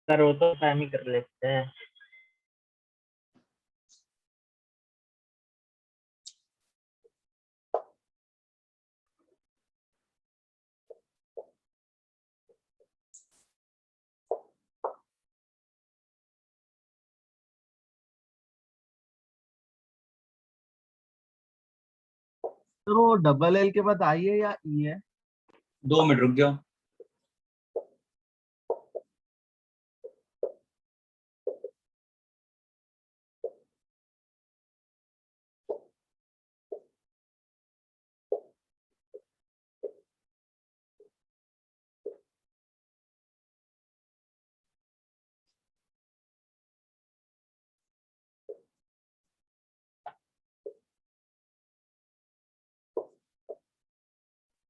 करो तो टाइम ही कर लेते हैं। तो वो डबल एल के बाद आई है या ई है? 2 मिनट रुक जाओ।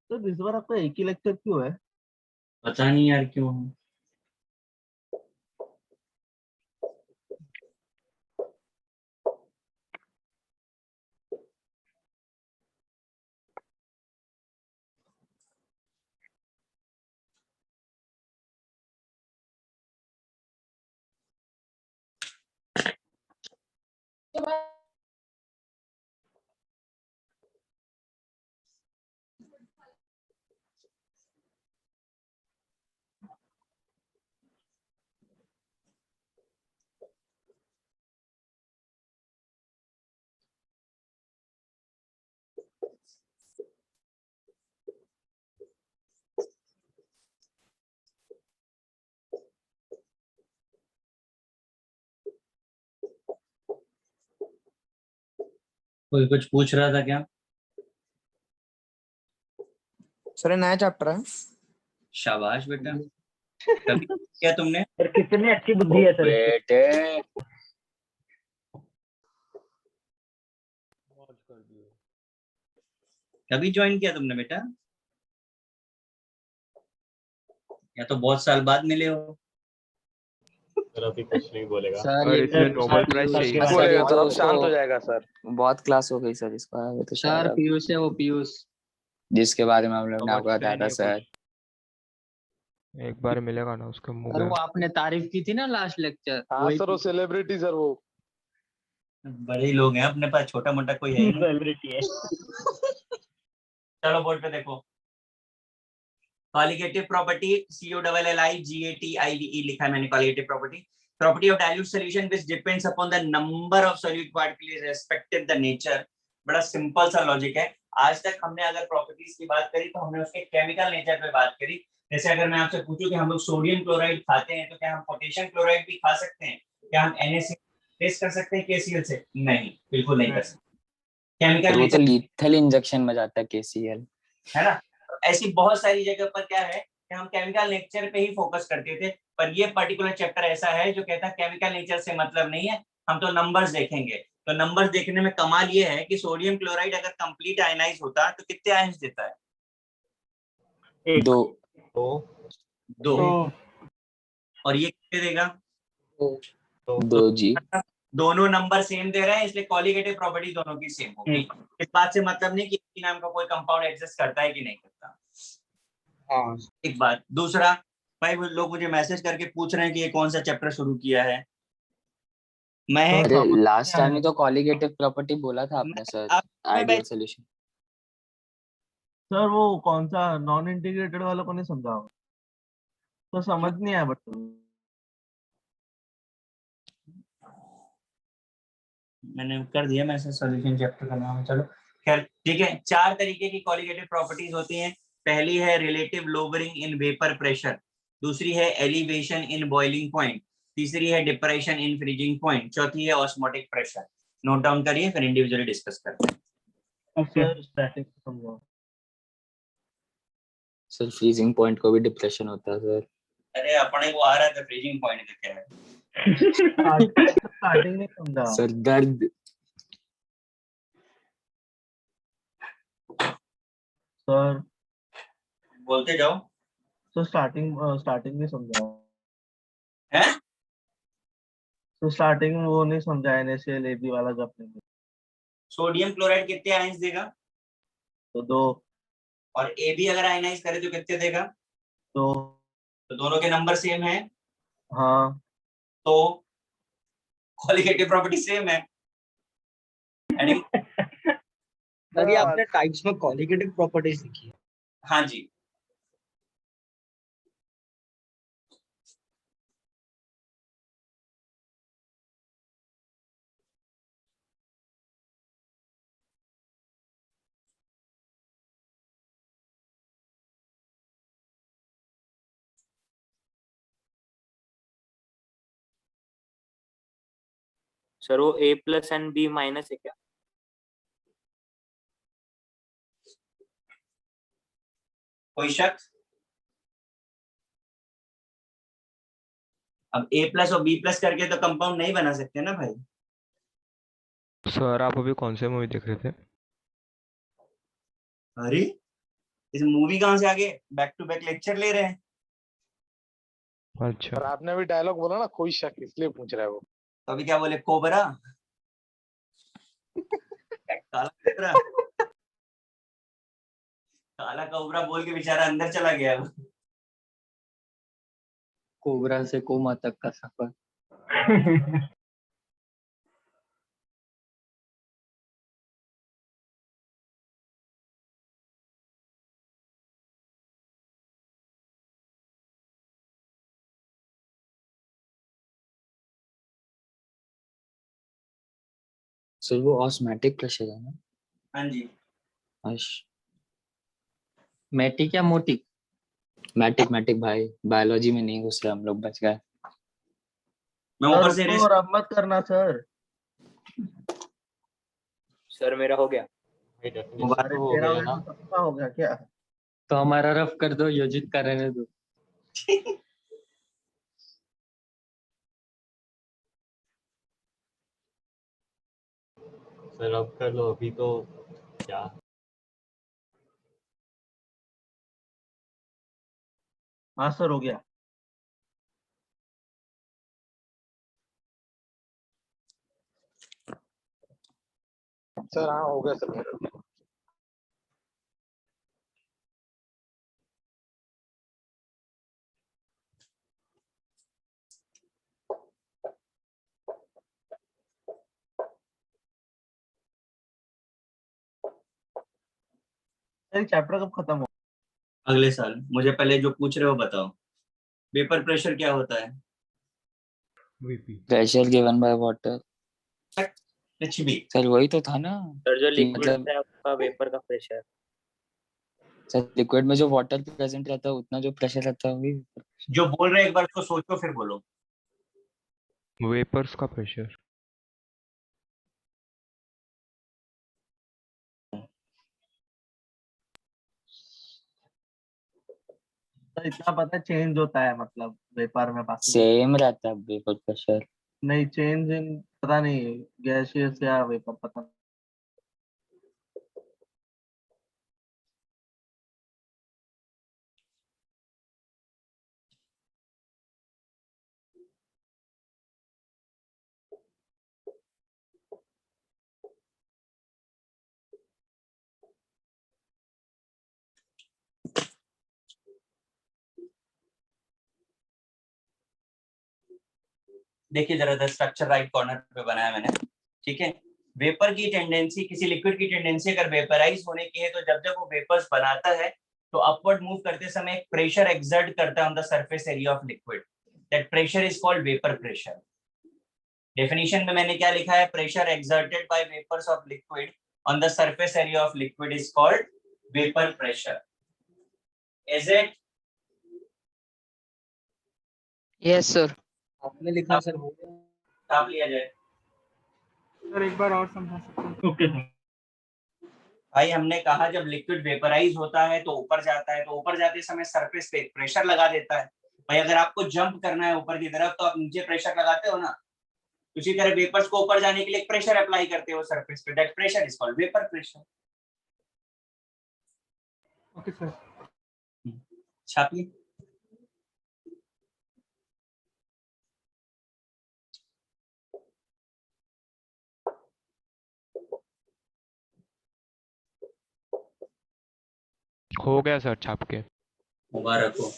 तो इस बार आपका एक ही लेक्चर क्यों है? पता नहीं यार क्यों। कोई कुछ पूछ रहा था क्या? सर नया चैप्टर है। शाबाश बेटा। कभी क्या तुमने? पर कितनी अच्छी बुद्धि है सर इसकी। बेटे कभी ज्वाइन किया तुमने बेटा? या तो बहुत साल बाद मिले हो। सर अभी कुछ नहीं बोलेगा। सर और ये इसमें नोबेल प्राइज सर, चाहिए। सर, बोलेगा तो तो शांत हो जाएगा सर। बहुत क्लास हो गई सर इसका। वो तो सर शायद अब- पीयूष है वो पीयूष। जिसके बारे में हम लोग ने आपको बताया था सर। एक बार मिलेगा ना उसके मुंह सर में। वो आपने तारीफ की थी ना लास्ट लेक्चर। हाँ सर वो सेलिब्रिटी सर वो। बड़े ही लोग हैं अपने पास, छोटा मोटा कोई है ही नहीं। सेलिब्रिटी है। चलो बोर्ड पे देखो। कॉलिगेटिव प्रॉपर्टी COLLIGATIVE लिखा है मैंने। Colligative property of dilute solution which depends upon the number of solute particles respective the nature. बड़ा सिंपल सा लॉजिक है। आज तक हमने अगर प्रॉपर्टीज की बात करी तो हमने उसके केमिकल नेचर पे बात करी। जैसे अगर मैं आपसे पूछूं कि हम लोग सोडियम क्लोराइड खाते हैं तो क्या हम पोटेशियम क्लोराइड भी खा सकते हैं? क्या हम NaCl टेस्ट कर सकते हैं KCl से? नहीं, बिल्कुल नहीं कर सकते। केमिकल वो तो नेचर लीथल इंजेक्शन में जाता है KCl। है ना। ऐसी बहुत सारी जगह पर क्या है कि हम केमिकल नेचर पे ही फोकस करते थे, पर ये पर्टिकुलर चैप्टर ऐसा है जो कहता है केमिकल नेचर से मतलब नहीं है, हम तो नंबर्स देखेंगे। तो नंबर्स देखने में कमाल ये है कि सोडियम क्लोराइड अगर कंप्लीट आयनाइज होता तो कितने आयंस देता है? एक, दो। दो। तो और ये कितने देगा? दो जी। दोनों नंबर सेम दे रहे हैं, इसलिए कॉलिगेटिव प्रॉपर्टी दोनों की सेम होगी। इस बात से मतलब नहीं कि एक नाम का कोई कंपाउंड एग्जिस्ट करता है कि नहीं करता। हाँ एक बात। दूसरा, भाई वो लोग मुझे मैसेज करके पूछ रहे हैं कि ये कौन सा चैप्टर शुरू किया है। मैं अरे लास्ट टाइम ही तो कॉलिगेटिव प्रॉपर्टी बोला था आपने सर। Ideal solution. सर वो कौन सा नॉन इंटीग्रेटेड वाला को नहीं समझा होगा। तो समझ नहीं आया बट मैंने कर दिया मैसेज, सॉल्यूशन चैप्टर का नाम है। चलो खैर ठीक है। 4 तरीके की कॉलिगेटिव प्रॉपर्टीज होती हैं। पहली है relative lowering in vapour pressure, दूसरी है एलिवेशन इन बॉइलिंग पॉइंट, तीसरी है डिप्रेशन इन फ्रीजिंग पॉइंट, चौथी है ऑस्मोटिक प्रेशर। नोट डाउन करिए, फिर इंडिविजुअली डिस्कस करते हैं। सर स्टैटिक समझाओ। सर फ्रीजिंग पॉइंट को भी डिप्रेशन होता है सर। अरे अपने को आ रहा था फ्रीजिंग पॉइंट का क्या है। स्टार्टिंग नहीं समझा सर दर्द। सर। बोलते जाओ। तो स्टार्टिंग नहीं समझा। हैं? तो स्टार्टिंग में वो नहीं समझा NaCl AB वाला जो आपने बोला। सोडियम क्लोराइड कितने आयंस देगा? तो दो। और AB अगर आयनाइज करे तो कितने देगा? तो तो दोनों के नंबर सेम है। हाँ तो कॉलिगेटिव प्रॉपर्टी सेम है यानी सर ये आपने टाइप्स में कॉलिगेटिव प्रॉपर्टीज लिखी है। हाँ जी सर वो ए प्लस एंड बी माइनस है क्या? कोई शक? अब ए प्लस और बी प्लस करके तो कंपाउंड नहीं बना सकते ना भाई। सर आप अभी कौन से मूवी देख रहे थे? अरे इस मूवी कहाँ से आगे बैक टू बैक लेक्चर ले रहे हैं। अच्छा और आपने अभी डायलॉग बोला ना कोई शक, इसलिए पूछ रहा है वो। तो अभी क्या बोले, कोबरा काला कोबरा, काला कोबरा बोल के बेचारा अंदर चला गया। कोबरा से कोमा तक का सफर। सर वो ऑस्मैटिक प्रेशर है ना? हाँ जी अश मैटिक या मोटिक? मैटिक मैटिक भाई, बायोलॉजी में नहीं घुस रहे हम लोग, बच गए। मैं सर ऊपर से रुको, और अब मत करना सर। सर मेरा हो गया। अरे तेरा हो गया तो सबका हो गया क्या? तो हमारा रफ कर दो, योजित का रहने दो। सर अब कर लो, अभी तो क्या। हाँ सर हो गया। सर हाँ हो गया सर मेरा। चैप्टर कब खत्म हो? अगले साल। मुझे पहले जो पूछ रहे हो बताओ, वेपर प्रेशर क्या होता है? VP. Pressure given by water. कुछ भी। सर वही तो था ना सर जो कि लिक्विड मतलब है आपका वेपर का प्रेशर। सर लिक्विड में जो वाटर प्रेजेंट रहता है उतना जो प्रेशर रहता है वही vapor pressure। जो बोल रहे हैं एक बार उसको सोचो फिर बोलो। वेपर्स का प्रेशर। सर इतना पता चेंज होता है मतलब वेपर में, बाकी सेम रहता है वेपर प्रेशर। नहीं चेंज इन पता नहीं, गैसियस या वेपर पता नहीं। देखिए जरा द स्ट्रक्चर राइट कॉर्नर पे बनाया मैंने, ठीक है। वेपर की टेंडेंसी, किसी लिक्विड की टेंडेंसी अगर वेपराइज होने की है तो जब जब वो वेपर्स बनाता है तो अपवर्ड मूव करते समय एक प्रेशर एक्सर्ट करता है on the surface area of liquid. That pressure is called vapour pressure. Definition में मैंने क्या लिखा है, pressure exerted by vapours of liquid on the surface area of liquid is called vapour pressure. Is it? Yes sir. आपने लिखा sir हो गया। छाप लिया जाए। सर एक बार और समझा सकते हैं? Okay sir. भाई हमने कहा जब लिक्विड वेपराइज होता है तो ऊपर जाता है, तो ऊपर जाते समय सरफेस पे प्रेशर लगा देता है। भाई अगर आपको जंप करना है ऊपर की तरफ तो आप नीचे प्रेशर लगाते हो ना, उसी तरह वेपर्स को ऊपर जाने के लिए प्रेशर अप्लाई करते हो सरफेस पे। That pressure is called vapour pressure. Okay sir. छापिए। हो गया सर छाप के। मुबारक हो।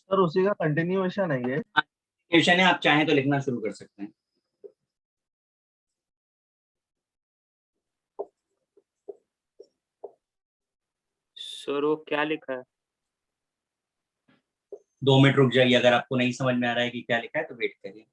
सर उसी का कंटिन्यूएशन है ये। क्वेश्चन है, आप चाहें तो लिखना शुरू कर सकते हैं। सर वो क्या लिखा है? 2 मिनट रुक जाइए, अगर आपको नहीं समझ में आ रहा है कि क्या लिखा है तो वेट करिए।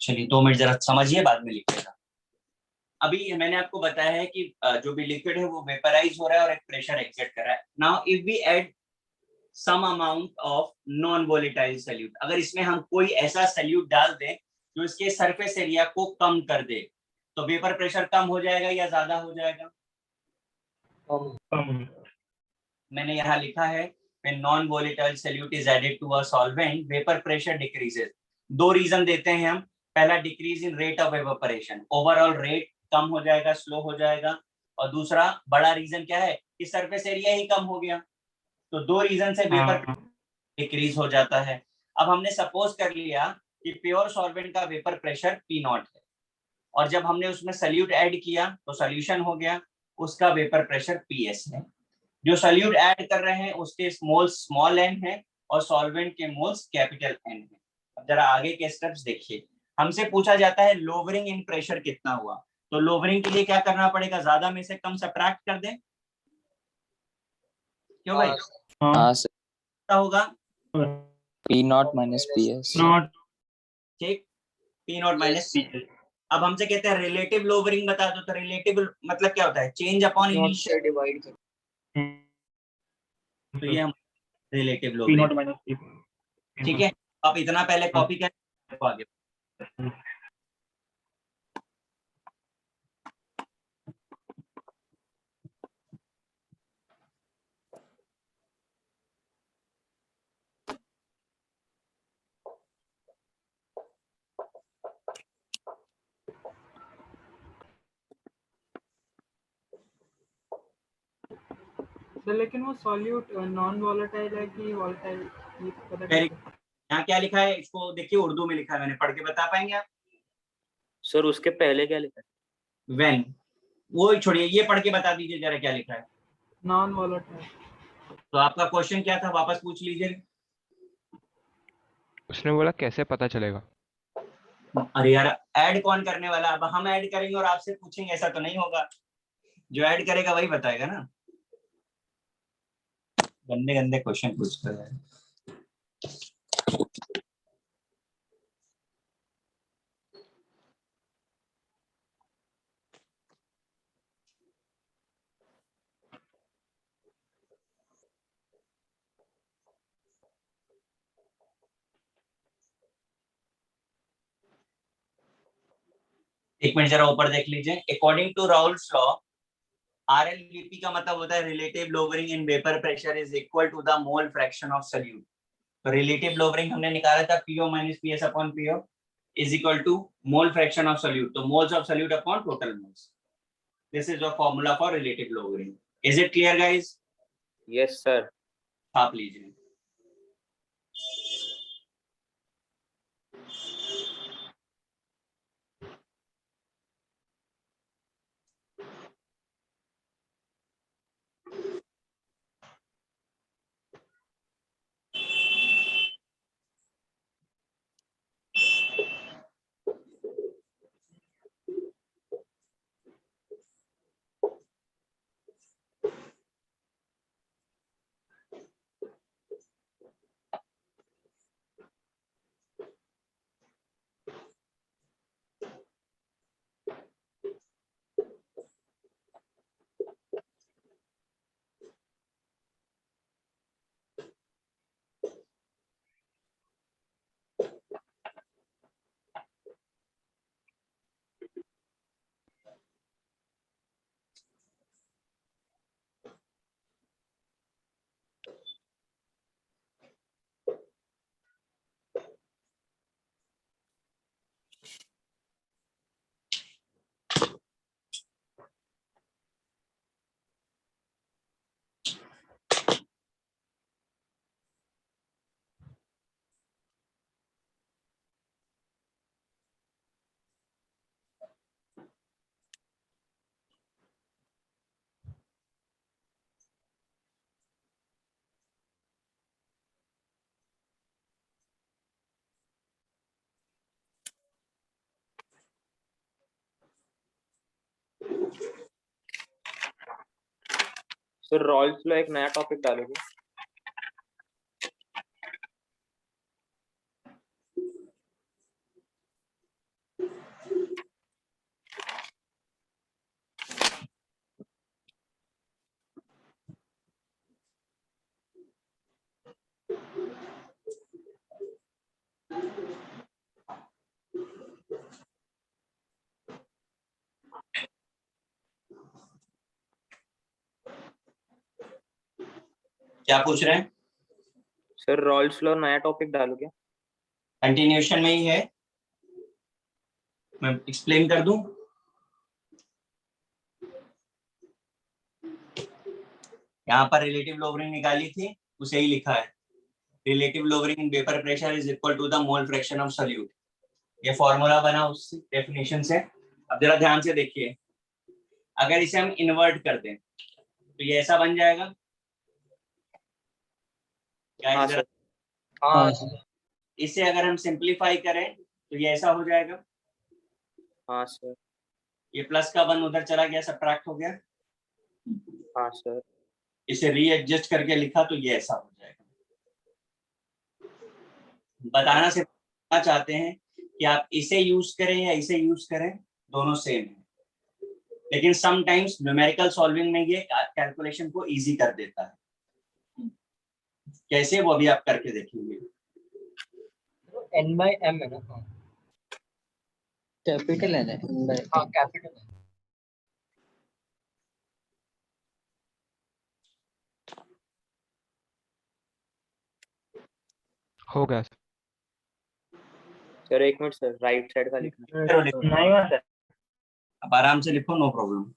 चलिए 2 मिनट जरा समझिए, बाद में लिखिएगा। अभी मैंने आपको बताया है कि जो भी लिक्विड है वो वेपराइज हो रहा है और एक प्रेशर एक्सर्ट कर रहा है। Now if we add some amount of non volatile solute, अगर इसमें हम कोई ऐसा सॉल्यूट डाल दें जो इसके सरफेस एरिया को कम कर दे, तो वेपर प्रेशर कम हो जाएगा या ज्यादा हो जाएगा? कम। मैंने यहाँ लिखा है when non volatile solute is added to a solvent vapor pressure decreases। 2 reason देते हैं हम। पहला decrease in rate of evaporation, overall rate कम हो जाएगा, स्लो हो जाएगा। और दूसरा बड़ा रीजन क्या है कि सरफेस एरिया ही कम हो गया। तो 2 रीजन से वेपर डिक्रीज हो जाता है। अब हमने सपोज कर लिया कि प्योर सॉल्वेंट का वेपर प्रेशर P0 है, और जब हमने उसमें सॉल्यूट ऐड किया तो सॉल्यूशन हो गया, उसका वेपर प्रेशर PS है। जो सॉल्यूट ऐड कर रहे हैं उसके मोल्स स्मॉल n है और सॉल्वेंट के मोल्स कैपिटल N है। अब जरा आगे के स्टेप्स देखिए। हमसे पूछा जाता है लोवरिंग इन प्रेशर कितना हुआ, तो लोवरिंग के लिए क्या करना पड़ेगा? ज्यादा में से कम सब्ट्रैक्ट कर दें। क्यों भाई? हाँ सर, क्या होगा? P0 minus PS। नॉट ठीक, P0 माइनस P। अब हमसे कहते हैं रिलेटिव लोवरिंग बता दो, तो रिलेटिव मतलब क्या होता है? Change upon initial. डिवाइड कर। तो ये हम relative P lowering, not minus P। ठीक है। आप इतना पहले कॉपी कर आगे। सर लेकिन वो सॉल्यूट नॉन वोलेटाइल है कि वोलेटाइल, ये पता Very कैसे? यहाँ क्या लिखा है इसको देखिए, उर्दू में लिखा है, मैंने पढ़ के बता पाएंगे आप? सर उसके पहले क्या लिखा है? व्हेन, वो छोड़िए, ये पढ़ के बता दीजिए जरा क्या लिखा है। Non volatile. तो आपका क्वेश्चन क्या था, वापस पूछ लीजिए। उसने बोला कैसे पता चलेगा? अरे यार, ऐड कौन करने वाला? अब हम ऐड करेंगे और आपसे पूछेंगे, ऐसा तो नहीं होगा। जो ऐड करेगा वही बताएगा ना। गंदे गंदे क्वेश्चन पूछते हैं। एक मिनट जरा ऊपर देख लीजिए। According to Raoult's law, RLVP का मतलब होता है relative lowering in vapour pressure is equal to the mole fraction of solute. तो रिलेटिव लोवरिंग हमने निकाला था PO minus PS upon PO is equal to mole fraction of solute, तो moles of solute upon total moles. This is the formula for relative lowering. Is it clear guys? Yes sir. आप लीजिए। Sir Rawls law एक नया topic डालोगे? क्या पूछ रहे हैं? सर रॉल्स लॉ नया टॉपिक डालोगे? कंटिन्यूशन में ही है, मैं एक्सप्लेन कर दूं। यहाँ पर रिलेटिव लोवरिंग निकाली थी, उसे ही लिखा है। Relative lowering in vapour pressure is equal to the mole fraction of solute. ये फॉर्मूला बना उस डेफिनेशन से। अब जरा ध्यान से देखिए, अगर इसे हम इन्वर्ट कर दें तो ये ऐसा बन जाएगा। हाँ गाइस जरा, सर। हाँ इसे अगर हम सिंप्लीफाई करें तो ये ऐसा हो जाएगा। हाँ सर। ये प्लस का 1 उधर चला गया, सब्ट्रैक्ट हो गया। हाँ सर। इसे रीएडजस्ट करके लिखा तो ये ऐसा हो जाएगा। बताना सिर्फ चाहते हैं कि आप इसे यूज करें या इसे यूज करें, दोनों सेम है, लेकिन समटाइम्स न्यूमेरिकल सॉल्विंग में ये कैलकुलेशन को इजी कर देता है। कैसे, वो भी आप करके देखेंगे। N/M है ना? हाँ कैपिटल है ना हाँ कैपिटल है। हो गया सर। सर एक मिनट सर, राइट साइड का लिखना। नहीं हुआ सर। अब आराम से लिखो, नो प्रॉब्लम।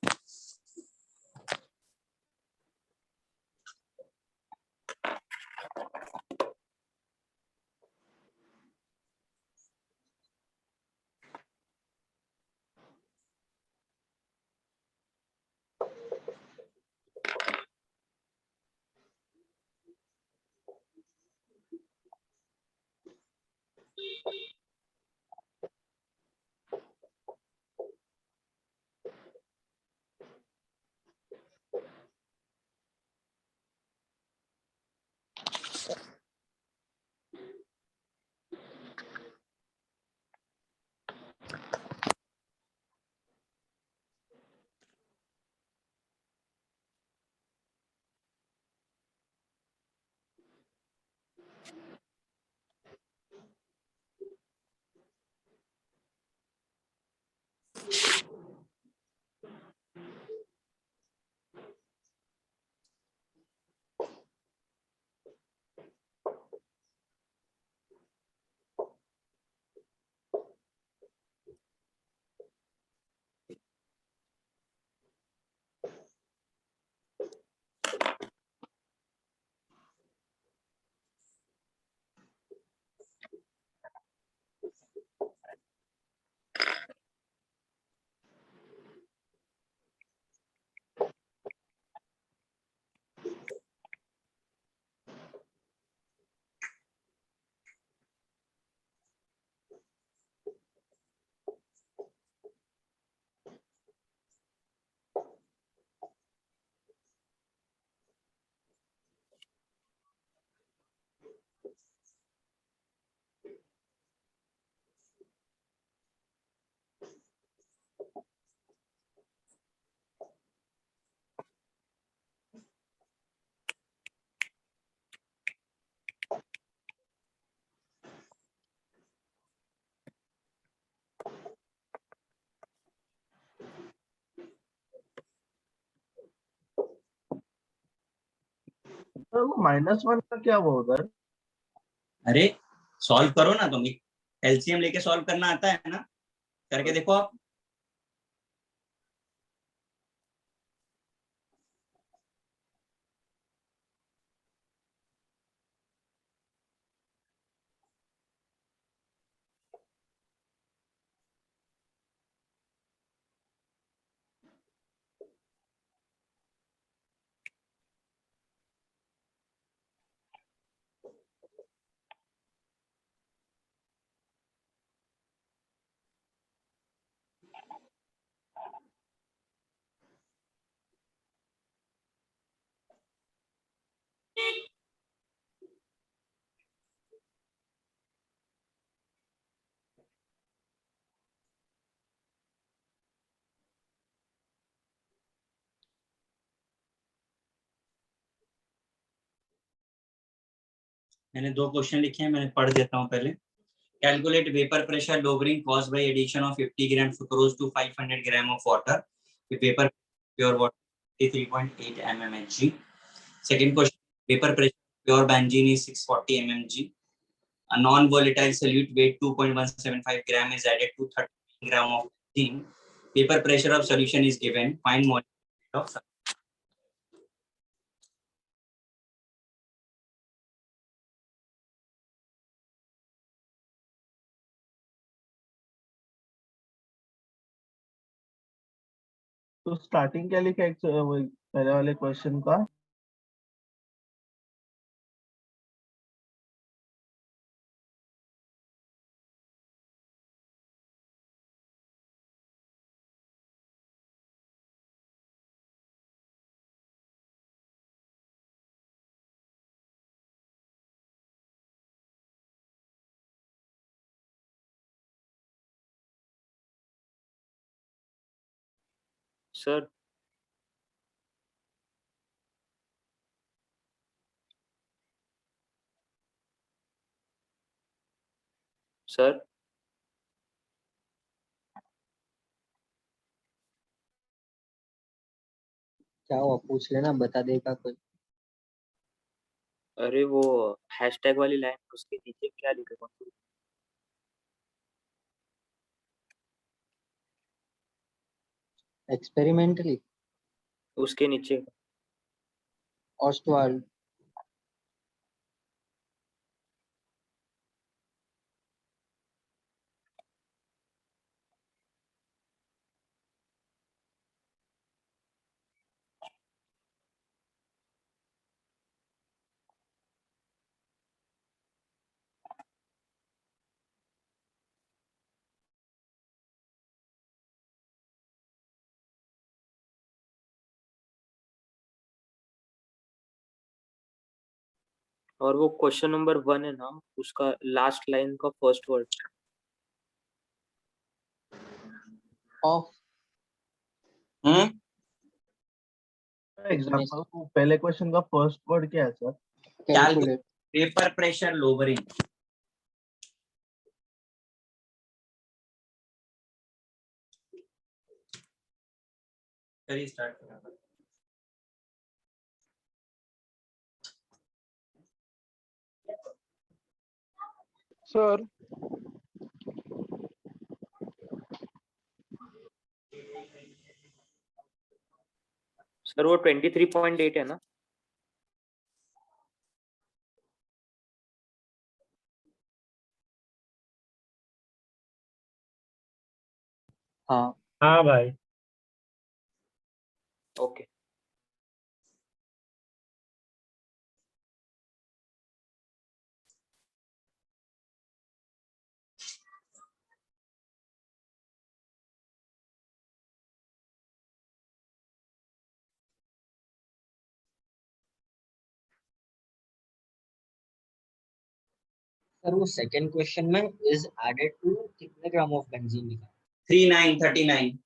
सर वो -1 का क्या हुआ उधर? अरे सॉल्व करो ना तुम, एलसीएम लेके सॉल्व करना आता है ना, करके देखो आप। मैंने 2 क्वेश्चन लिखे हैं, मैंने पढ़ देता हूँ पहले. Calculate vapor pressure lowering caused by addition of 50 gram sucrose to 500 gram of water. The vapor pure water 3.8 mmHg. Second question, vapor pressure pure benzene is 640 mmHg. A non-volatile solute weight 2.175 gram is added to 30 gram of benzene. Vapor pressure of solution is given. Find molecular weight of तो starting क्या लिखा है वही पहले वाले question का? Sir sir क्या हुआ, पूछ लेना, बता देगा कोई. अरे वो हैशटैग वाली लाइन उसके नीचे क्या लिखा है? एक्सपेरिमेंटली. उसके नीचे ऑस्टवाल्ड. और वो क्वेश्चन नंबर 1 है ना, उसका लास्ट लाइन का फर्स्ट वर्ड. ऑफ. एग्जांपल पहले क्वेश्चन का फर्स्ट वर्ड क्या है sir? Calculate. vapor pressure lowering. चलिए स्टार्ट करें. सर सर वो 23.8 है ना? हाँ. हाँ भाई. ओके. सर वो सेकंड क्वेश्चन में इज एडेड टू कितने ग्राम ऑफ बेंजीन लिखा है? 3939.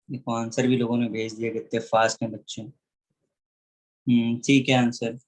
देखो आंसर भी लोगों ने भेज दिया, कितने फास्ट हैं बच्चे. ठीक है आंसर.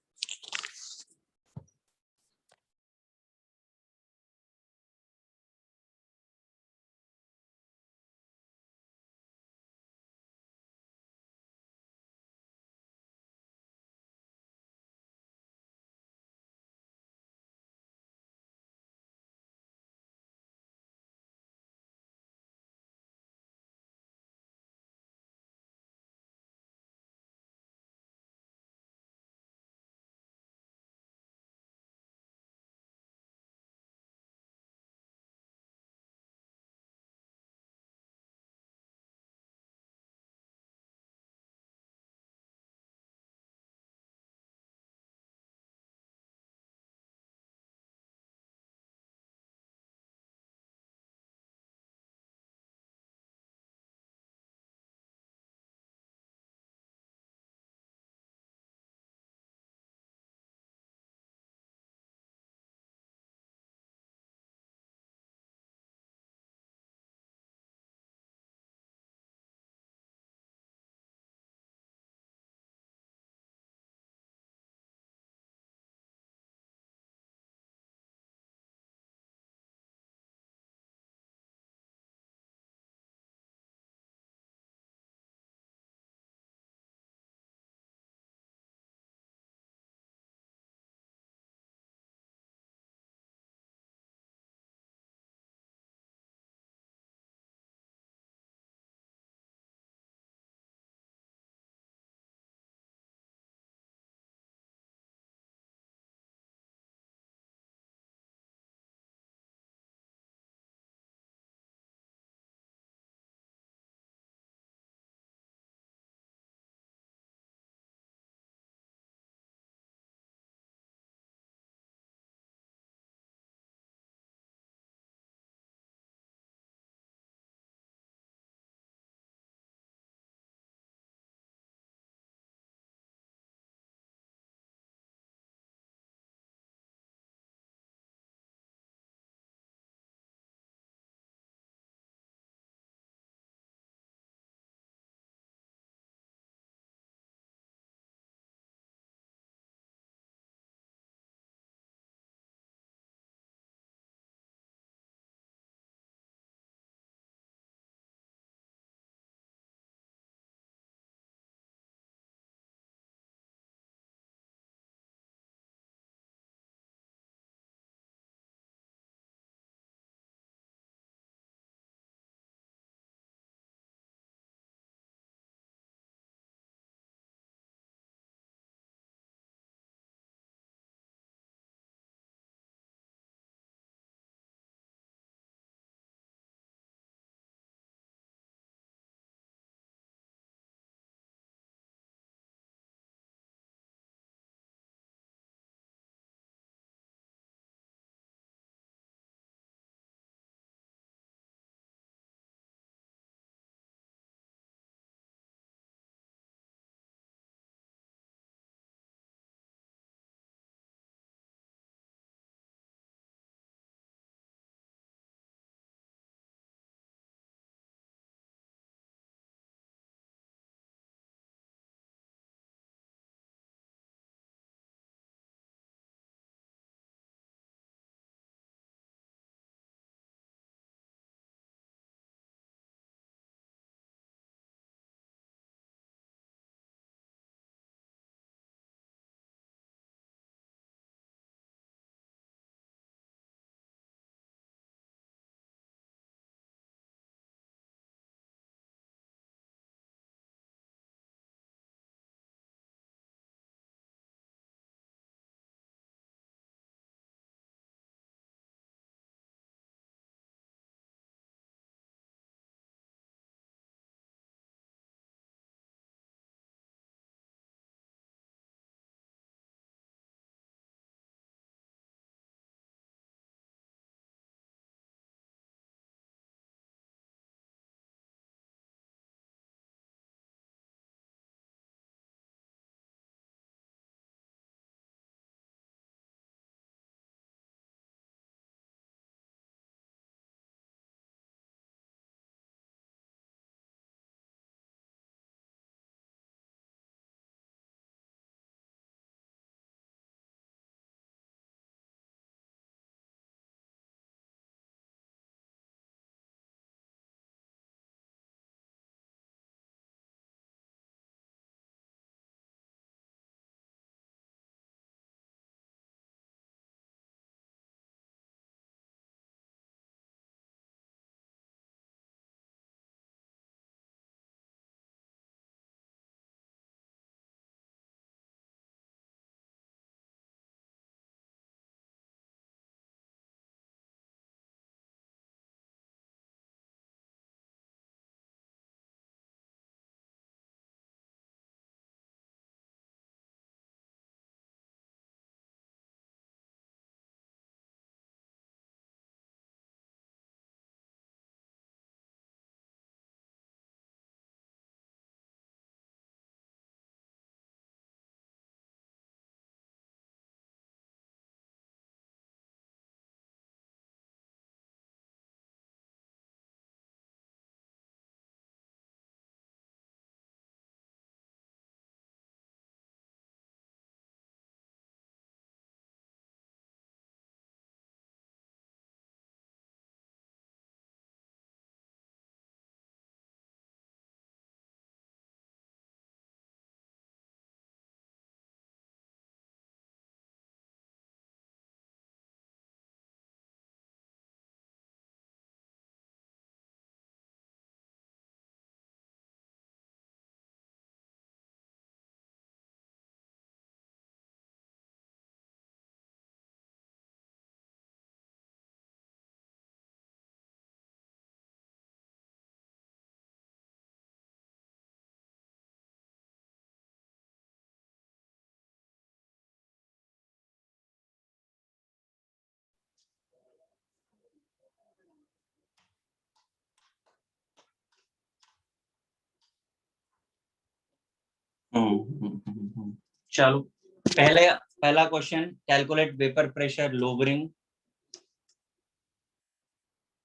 चलो पहला question, calculate vapour pressure lowering.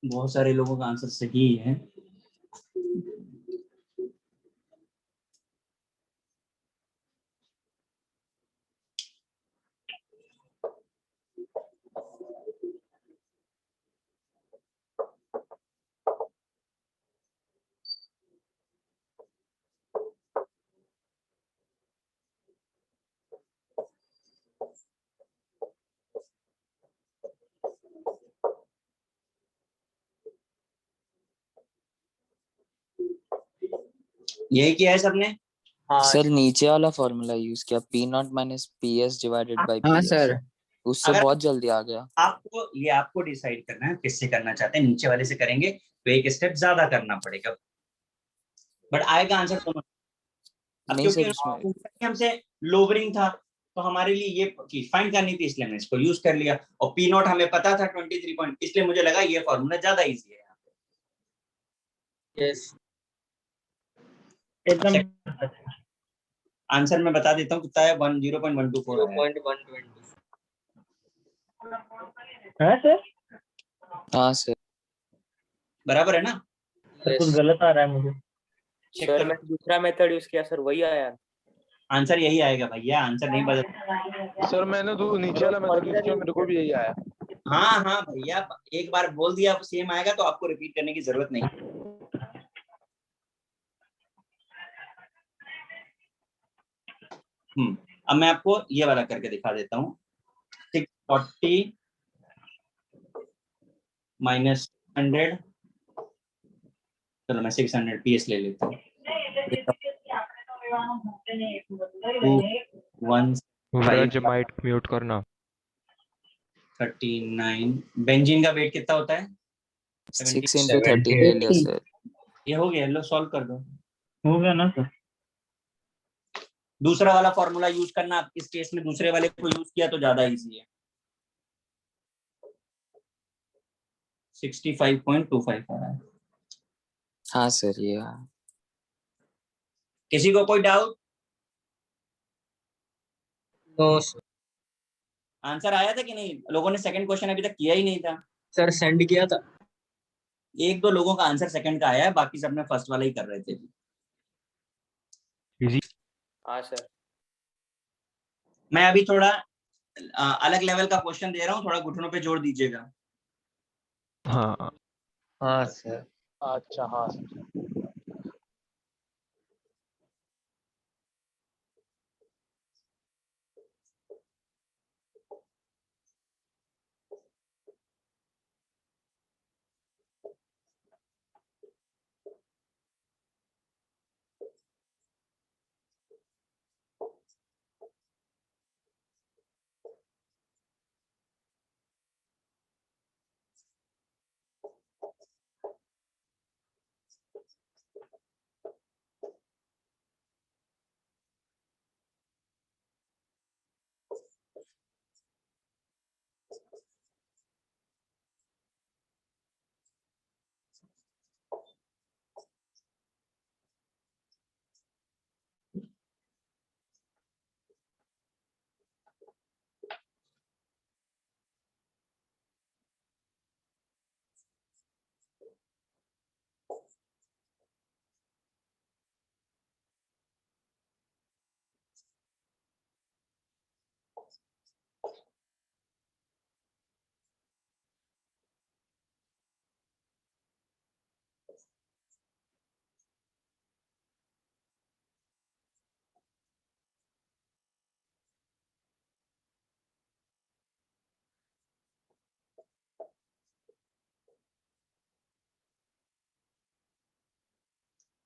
बहुत सारे लोगों का आंसर सही है। यही किया है सबने? हाँ सर नीचे वाला फॉर्मूला यूज किया, P not minus P S divided by हाँ पी सर। उससे अगर बहुत जल्दी आ गया। आपको डिसाइड करना है किससे करना चाहते हैं। नीचे वाले से करेंगे तो एक स्टेप ज्यादा करना पड़ेगा, बट आएगा आंसर दोनों। अब नहीं क्योंकि सर, उसमें हमसे लोवरिंग था तो हमारे लिए ये चीज फाइंड करनी थी, इसलिए हमने इसको यूज कर लिया। और पी नॉट हमें पता था 23 पॉइंट, इसलिए मुझे लगा ये फॉर्मूला ज्यादा इजी है यहाँ पे। यस एकदम आंसर मैं बता देता हूँ कितना है, 0.124 है। 0.120 है सर, हाँ सर। बराबर है ना? कुछ यस गलत आ रहा है मुझे। चेक सर, करो। मैंने दूसरा मेथड यूज किया सर, वही आया। आंसर यही आएगा भैया, आंसर नहीं बदल। सर मैंने नीचे वाला मेथड यूज किया, मेरे को भी यही आया। हाँ हाँ भैया, एक बार बोल दिया सेम आएगा तो आपको रिपीट करने की जरूरत नहीं। अब मैं आपको ये वाला करके दिखा देता हूँ। 640 माइनस 100, चलो मैं 600 पीएस ले लेता हूँ। व्रज माइट म्यूट करना। 39। बेंजीन का वेट कितना होता है? 6 into 13 ले लिया सर। ये हो गया, लो सॉल्व कर दो। हो गया ना सर? दूसरा वाला फॉर्मूला यूज करना, इस केस में दूसरे वाले को यूज किया तो ज्यादा इजी है। 65.25 आ रहा है। हाँ सर, ये किसी को कोई डाउट? No sir. आंसर आया था कि नहीं? लोगों ने सेकंड क्वेश्चन अभी तक किया ही नहीं था। सर सेंड किया था। एक दो लोगों का आंसर सेकंड का आया है, बाकी सबने फर्स्ट वाला ही कर रहे थे। इजी। हाँ सर। मैं अभी थोड़ा अलग लेवल का क्वेश्चन दे रहा हूँ, थोड़ा घुटनों पे जोर दीजिएगा। हाँ हाँ सर। अच्छा हाँ सर।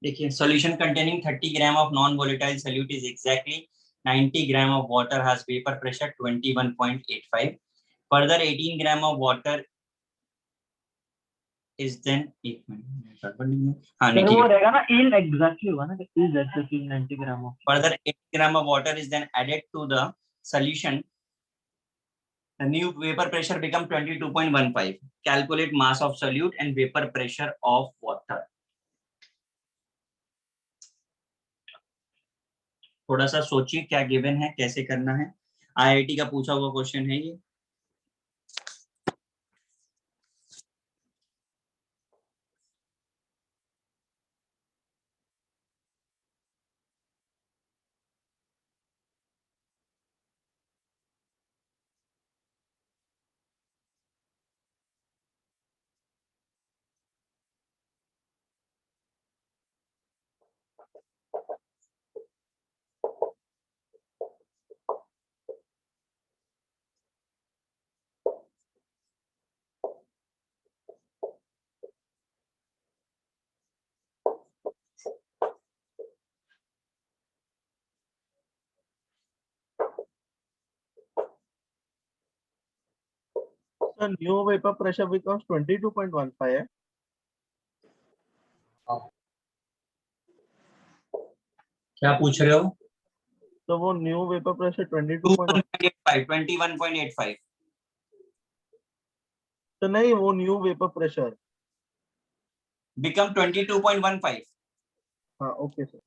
देखिए, solution containing 30 gram of non-volatile solute is exactly 90 gram of water has vapor pressure 21.85. Further 18 gram of water is then हाँ सर वो रहेगा ना, इन एग्जैक्टली होगा ना, is exactly 90 gram of. further 8 gram of water is then added to the solution. The new vapor pressure become 22.15. Calculate mass of solute and vapor pressure of water. थोड़ा सा सोचिए क्या given है, कैसे करना है। आईआईटी का पूछा हुआ क्वेश्चन है ये। Sir new vapour pressure becomes 22.15 है। क्या पूछ रहे हो? तो वो न्यू वेपर प्रेशर 22.1 21.85। तो नहीं, वो न्यू वेपर प्रेशर। बिकम 22.15। हाँ ओके सर।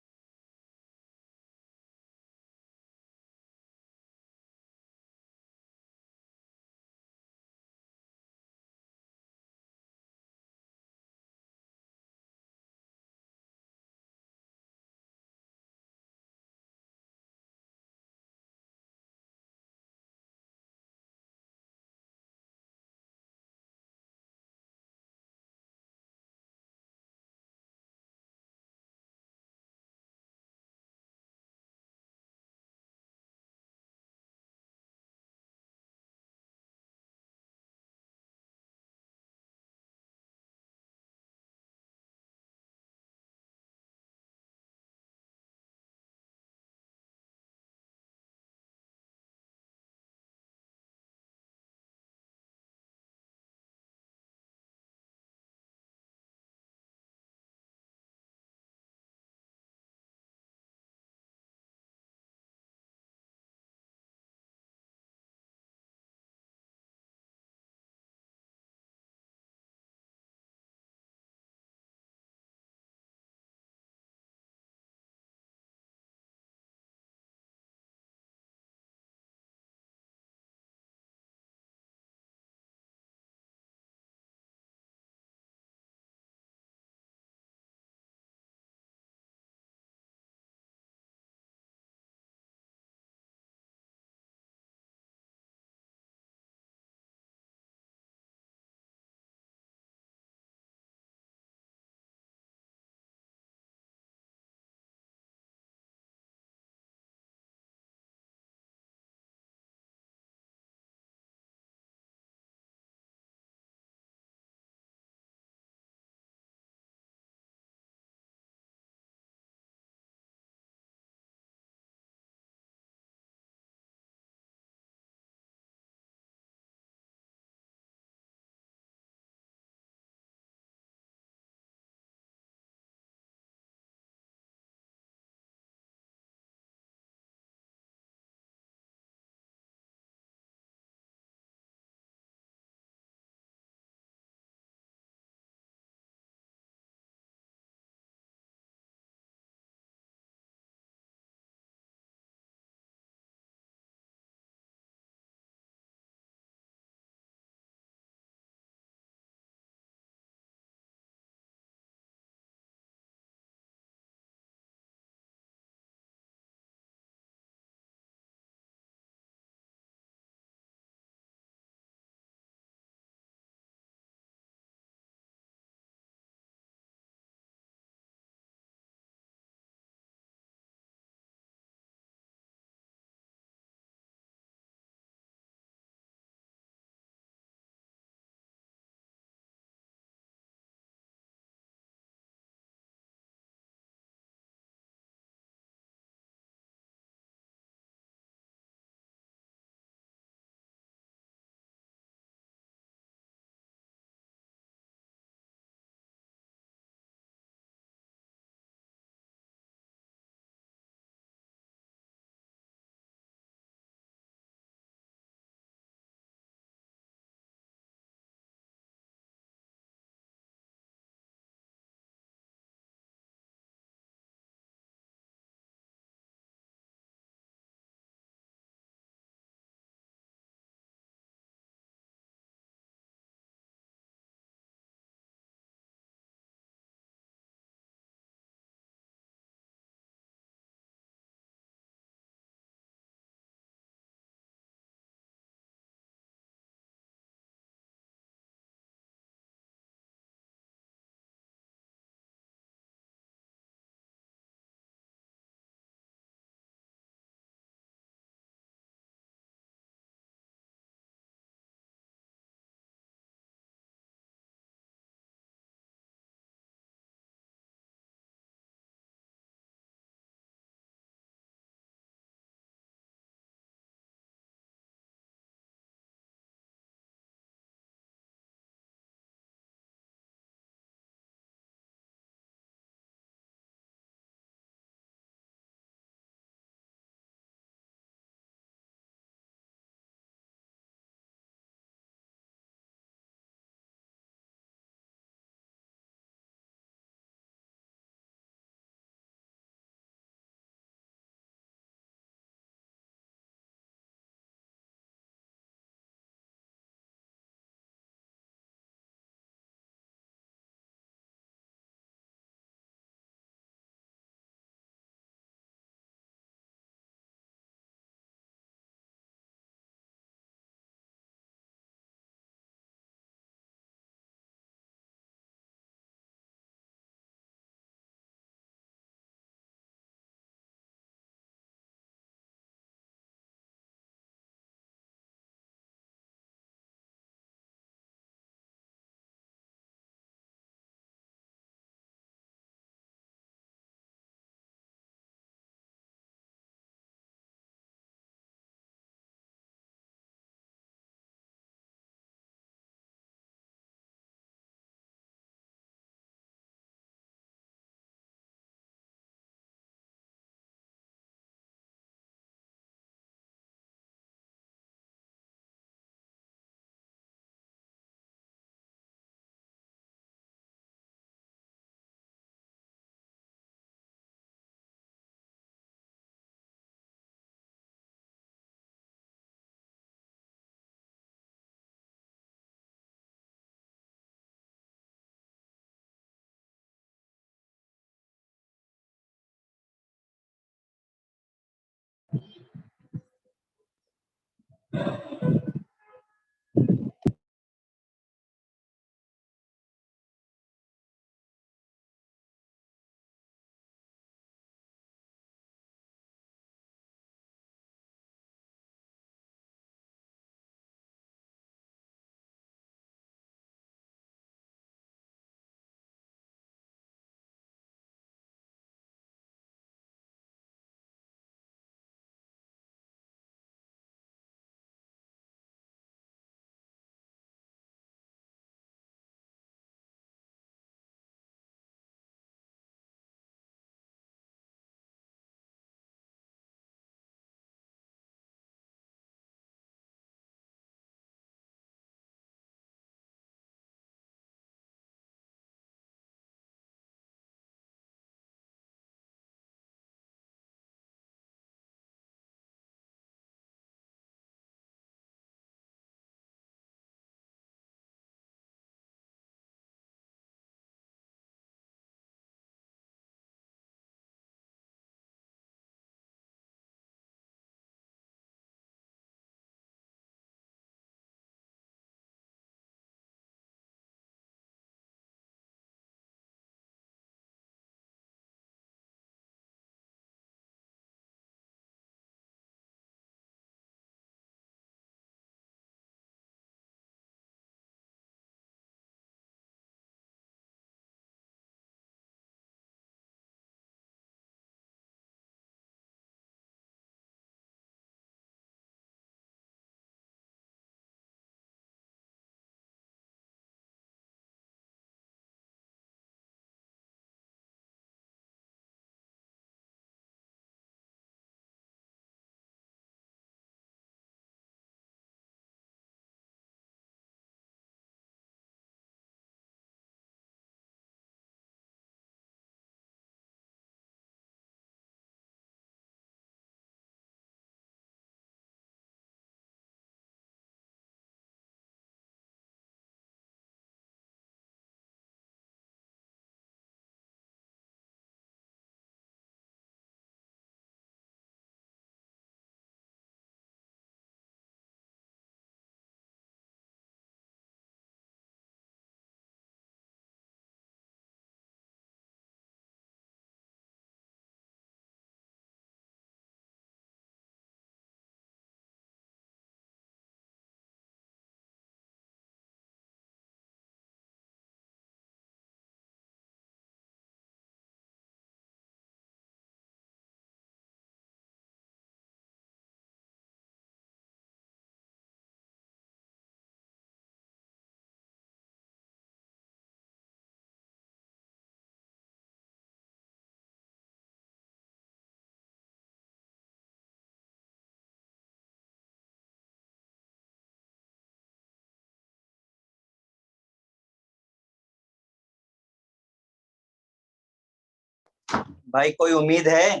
भाई कोई उम्मीद है?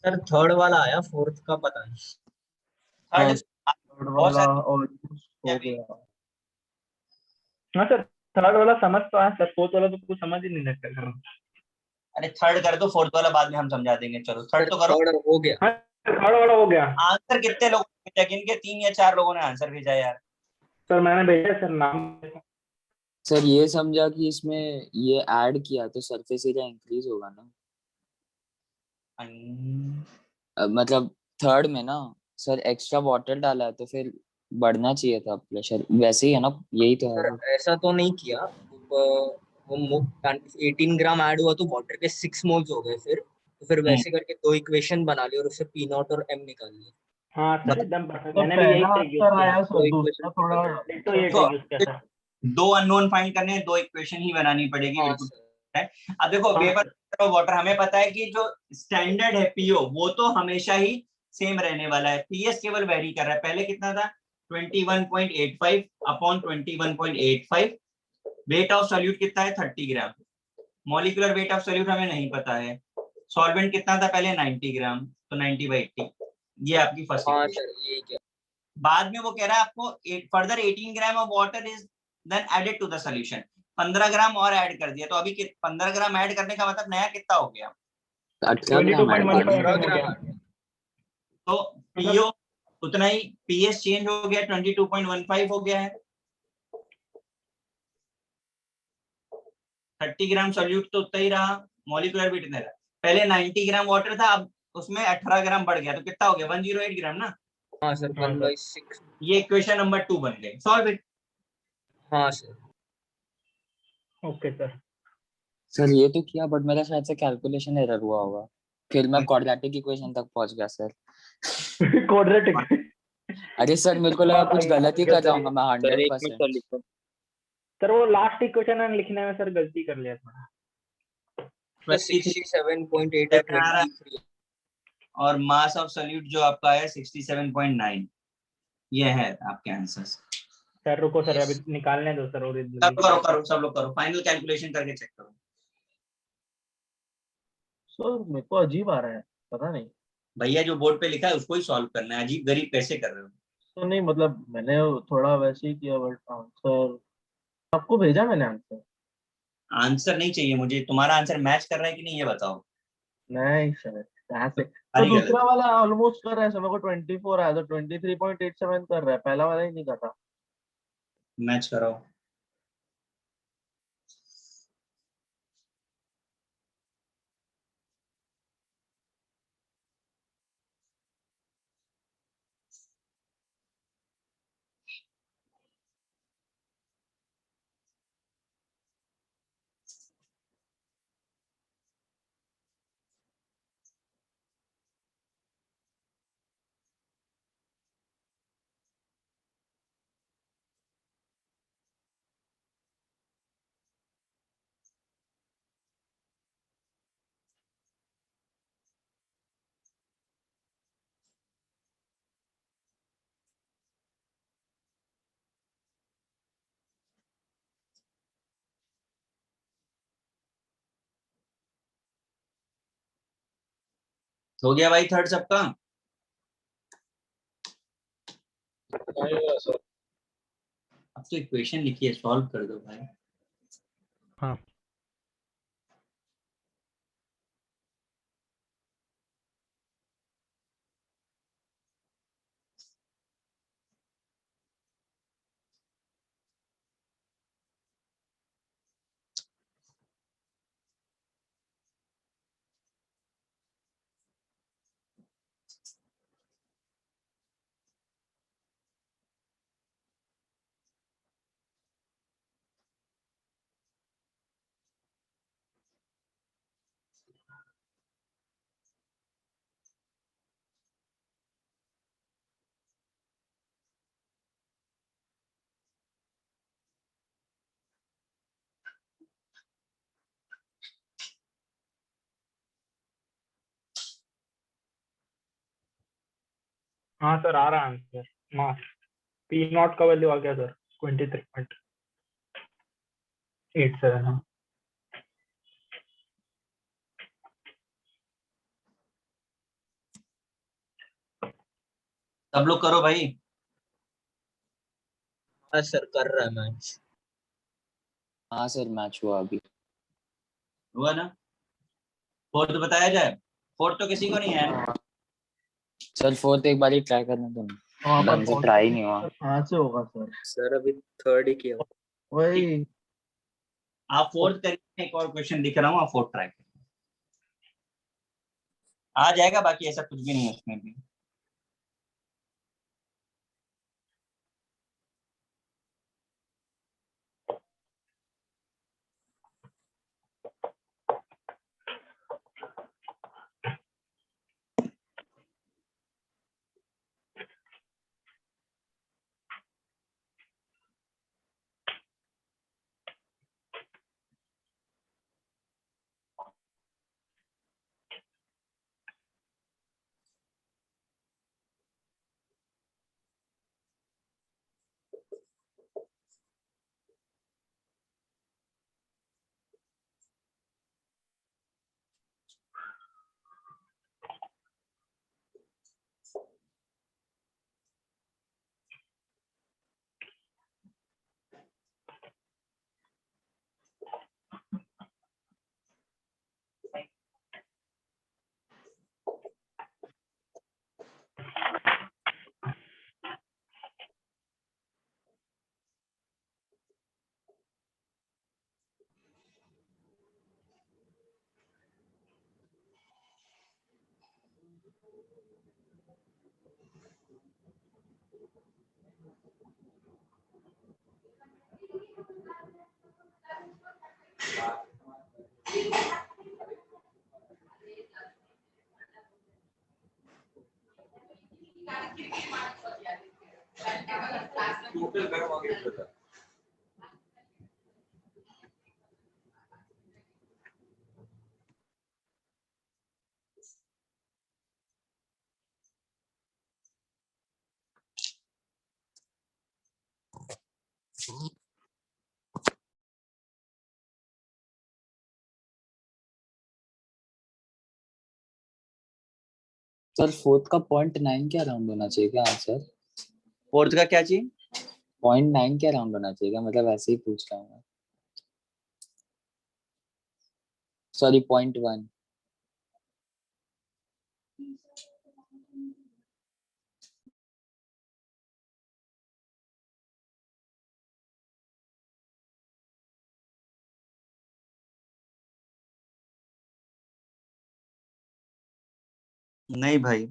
सर थर्ड वाला आया, फोर्थ का पता नहीं। थर्ड थर्ड बहुत वाला सारे ऑलमोस्ट हो अभी। गया। हाँ सर, थर्ड वाला समझ तो आया सर, फोर्थ वाला तो कुछ समझ ही नहीं लगता सर। अरे थर्ड कर दो, फोर्थ वाला बाद में हम समझा देंगे। चलो थर्ड तो करो। थर्ड हो गया। हाँ, थर्ड वाला हो गया आंसर कितने लोगों ने भेजा? गिन के 3 या 4 लोगों ने आंसर भेजा यार। सर, मैंने भेजा सर नाम। सर ये समझा कि इसमें ये ऐड किया तो सरफेस एरिया इंक्रीज होगा ना। मतलब थर्ड में ना सर एक्स्ट्रा वाटर डाला है तो फिर बढ़ना चाहिए था प्रेशर, वैसे ही है ना, यही तो है। सर ऐसा तो नहीं किया। वो 18 ग्राम ऐड हुआ तो वाटर के 6 मोल्स हो गए। फिर वैसे करके दो इक्वेशन बना ली और उससे पी नॉट और एम निकाल लिया। हाँ सर, मतलब एकदम परफेक्ट, तो मैंने भी यही पहला ट्रिक यूज आंसर किया। आया दो सर, इक्वेशन दूसरा थोड़ा तो ये तो ट्रिक यूज किया सर। 2 अननोन फाइंड करने हैं, 2 इक्वेशन ही बनानी पड़ेगी। हाँ बिल्कुल सर। है। अब देखो हाँ वेपर सर। वाटर हमें पता है कि जो स्टैंडर्ड है पीओ वो तो हमेशा ही सेम रहने वाला है। पीएस केवल वेरी कर रहा है। पहले कितना था? 21.85 अपॉन 21.85। वेट ऑफ सॉल्यूट कितना है? 30 ग्राम। मॉलिक्यूलर वेट ऑफ सॉल्यूट हमें नहीं पता है। सॉल्वेंट कितना था पहले? 90 ग्राम, तो 90/80। ये आपकी फर्स्ट हाँ इक्वेशन। सर, यही क्या। बाद में वो कह रहा है आपको further 18 gram of water is then added to the solution. 15 gram और ऐड कर दिया। तो अभी 15 ग्राम ऐड करने का मतलब नया कितना हो गया? 18 ग्राम ऐड 22.15 करना है। हो गया। तो मतलब पीओ उतना ही पीएस चेंज हो गया, 22.15 हो गया है। 30 ग्राम सोल्यूट तो उतना ही रहा, मॉलिक्यूलर वेट इतना रहा। पहले 90 ग्राम वाटर था, अब उसमें 18 ग्राम बढ़ गया, तो कितना हो गया? 108 ग्राम ना। हाँ सर, 1/6। ये इक्वेशन नंबर 2 बन गई। Solve it. हाँ सर। Okay sir. सर ये तो किया, बट मेरा शायद से कैलकुलेशन एरर हुआ होगा, फिर मैं क्वाड्रेटिक इक्वेशन तक पहुंच गया सर। क्वाड्रेटिक। अरे सर मेरे को लगा कुछ गलत ही कर जाऊंगा मैं सर एक मिनट 100%। लिखो। सर वो लास्ट इक्वेशन लिखने में सर गलती कर लिया थोड़ा। 67.8 और मास ऑफ सोल्यूट जो आपका है 67.9। ये है आपके आंसर्स। सर रुको सर, अभी निकालने दो सर। और करो सब लोग करो, फाइनल कैलकुलेशन करके चेक करो। सर मेरे को अजीब आ रहा है, पता नहीं। भैया जो बोर्ड पे लिखा है उसको ही सॉल्व करना है, अजीब गरीब कैसे कर रहे हो? तो नहीं मतलब मैंने थोड़ा वैसे ही किया, बट आंसर आपको भेजा मैंने आंसर। आंसर नहीं चाहिए मुझे, तुम्हारा आंसर मैच कर रहा है कि नहीं ये बताओ। नहीं सर, कहाँ से? तो सारी गलत। दूसरा वाला ऑलमोस्ट कर रहा है सर, मेरे को 24 आया, तो 23.87 कर रहा है, पहला वाला ही नहीं कर रहा। मैच करो। हो गया भाई थर्ड सबका? अब तो इक्वेशन लिखिए, सॉल्व कर दो भाई। हाँ हाँ सर, आ रहा है आंसर। मास पी नॉट का वैल्यू आ गया सर, 23.87। हाँ सब लोग करो भाई। हाँ सर, कर रहा है मैच। हाँ सर मैच हुआ अभी। हुआ ना? फोर्थ बताया जाए? फोर्थ तो किसी को नहीं है। सर फोर्थ एक बार ही ट्राई करने दो ना, वहाँ पर ढंग से पहुंच ट्राई नहीं हुआ। कहाँ से होगा सर? सर अभी थर्ड ही किया। वही। आप फोर्थ करिए, एक और क्वेश्चन दिख रहा हूँ, आप फोर्थ ट्राई करिए, आ जाएगा। बाकी ऐसा कुछ भी नहीं है उसमें भी। सर फोर्थ का 0.9 क्या राउंड होना चाहिए क्या आंसर? फोर्थ का क्या चाहिए? 0.9 क्या राउंड होना चाहिए क्या? मतलब ऐसे ही पूछ रहा हूँ। सॉरी 0.1। नहीं भाई,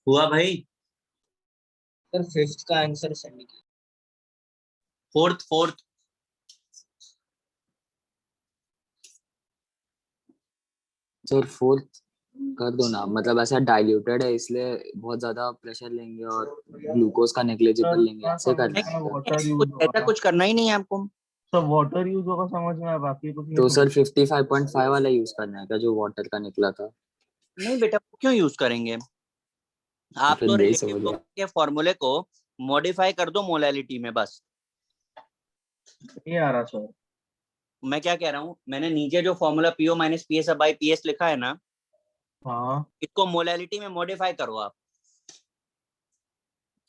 हुआ भाई? सर फिफ्थ का आंसर सेंड किया। फोर्थ सर फोर्थ कर दो ना, मतलब ऐसा डाइल्यूटेड है इसलिए बहुत ज्यादा प्रेशर लेंगे और ग्लूकोज का नेग्लिजिबल लेंगे, ऐसे करना है क्या? वाटर यूज ऐसा होगा, कुछ करना ही नहीं है आपको। सब वाटर यूज होगा समझ में आया, बाकी कुछ नहीं तो समझ। सर 55.5 वाला यूज करना है क्या, जो वाटर का निकला था? नहीं बेटा, वो क्यों यूज करेंगे? तो आप फिर तो यही रिलेटिव समझ गया। के फॉर्मूले को मॉडिफाई कर दो मोलैलिटी में बस। नहीं आ रहा सर। मैं क्या कह रहा हूँ, मैंने नीचे जो formula PO minus P S by P S लिखा है ना, हाँ इसको मोलैलिटी में मॉडिफाई करो आप।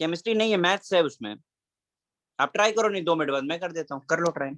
केमिस्ट्री नहीं है, मैथ्स है उसमें। आप ट्राई करो, नहीं 2 मिनट बाद मैं कर देता हूँ, कर लो ट्राई।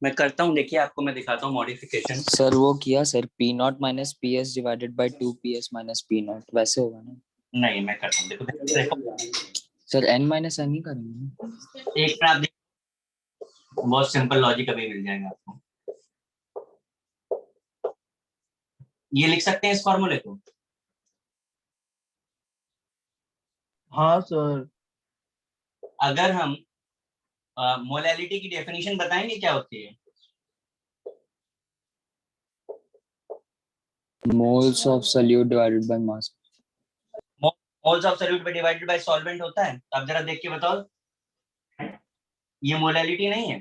मैं करता हूँ, देखिए आपको मैं दिखाता हूँ मॉडिफिकेशन। सर वो किया sir, P not minus P S divided by 2 PS minus P not, वैसे होगा ना? नहीं मैं करता हूँ, देखो सर एन माइनस एन ही करेंगे ना? एक मिनट आप देखो, बहुत सिंपल लॉजिक अभी मिल जाएगा आपको। ये लिख सकते हैं इस फॉर्मूले को। हाँ सर। अगर हम मोलैलिटी की डेफिनेशन बताएंगे क्या होती है? Moles of solute divided by mass. Moles of solute पे डिवाइडेड बाय सॉल्वेंट होता है। तो आप जरा देख के बताओ, ये मोलैलिटी नहीं है?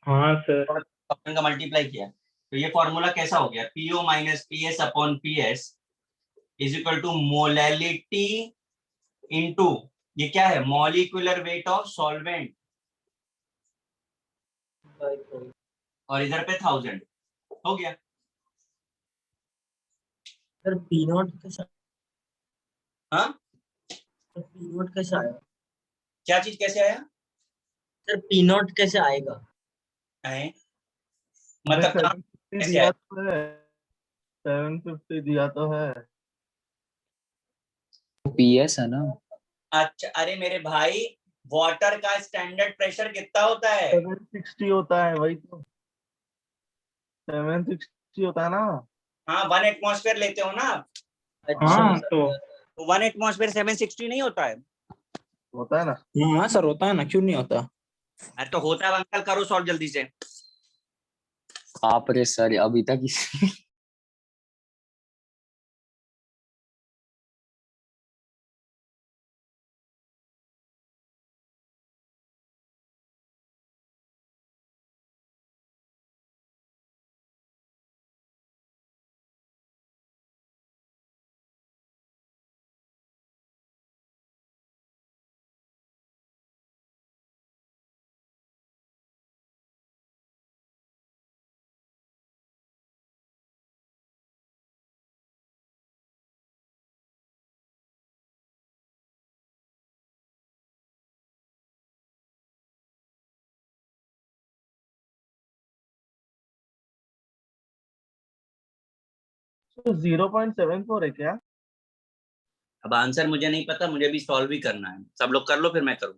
हाँ सर। सॉल्वेंट का मल्टीप्लाई किया, तो ये फॉर्मूला कैसा हो गया? PO minus P S upon P S is equal to molality into, ये क्या है? मॉलिक्यूलर वेट ऑफ सॉल्वेंट, और इधर पे 1000 हो गया। सर पी नॉट कैसा, हाँ, पी नॉट कैसा आया? क्या चीज कैसे आया सर पी नॉट कैसे आएगा? है? भाई मतलब कहाँ 750 कैसे दिया आया? तो है, 750 दिया तो है। पीएस है ना? अच्छा, अरे मेरे भाई, वाटर का स्टैंडर्ड प्रेशर कितना होता है? 760 होता है, वही तो 760 होता है ना। हाँ, 1 एटमॉस्फेयर लेते हो ना आप, अच्छा हाँ सर। तो 1 एटमॉस्फेयर 760 नहीं होता है? होता है ना। हाँ सर होता है ना, क्यों नहीं होता? अरे तो होता है अंकल, करो सॉल्व जल्दी से। आप रे सर, अभी तक इस तो 0.74 है क्या? अब आंसर मुझे नहीं पता, मुझे भी सॉल्व ही करना है। सब लोग कर लो, फिर मैं करूँ।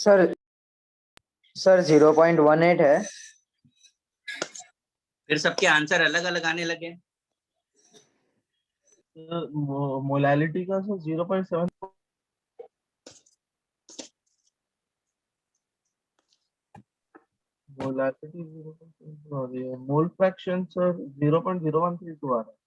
सर सर 0.18 है। फिर सबके आंसर अलग अलग आने लगे। मोलैलिटी का सर 0.7 मोलैलिटी 0.7 आ रही है। मोल फ्रैक्शन सर 0.0132 आ रहा है।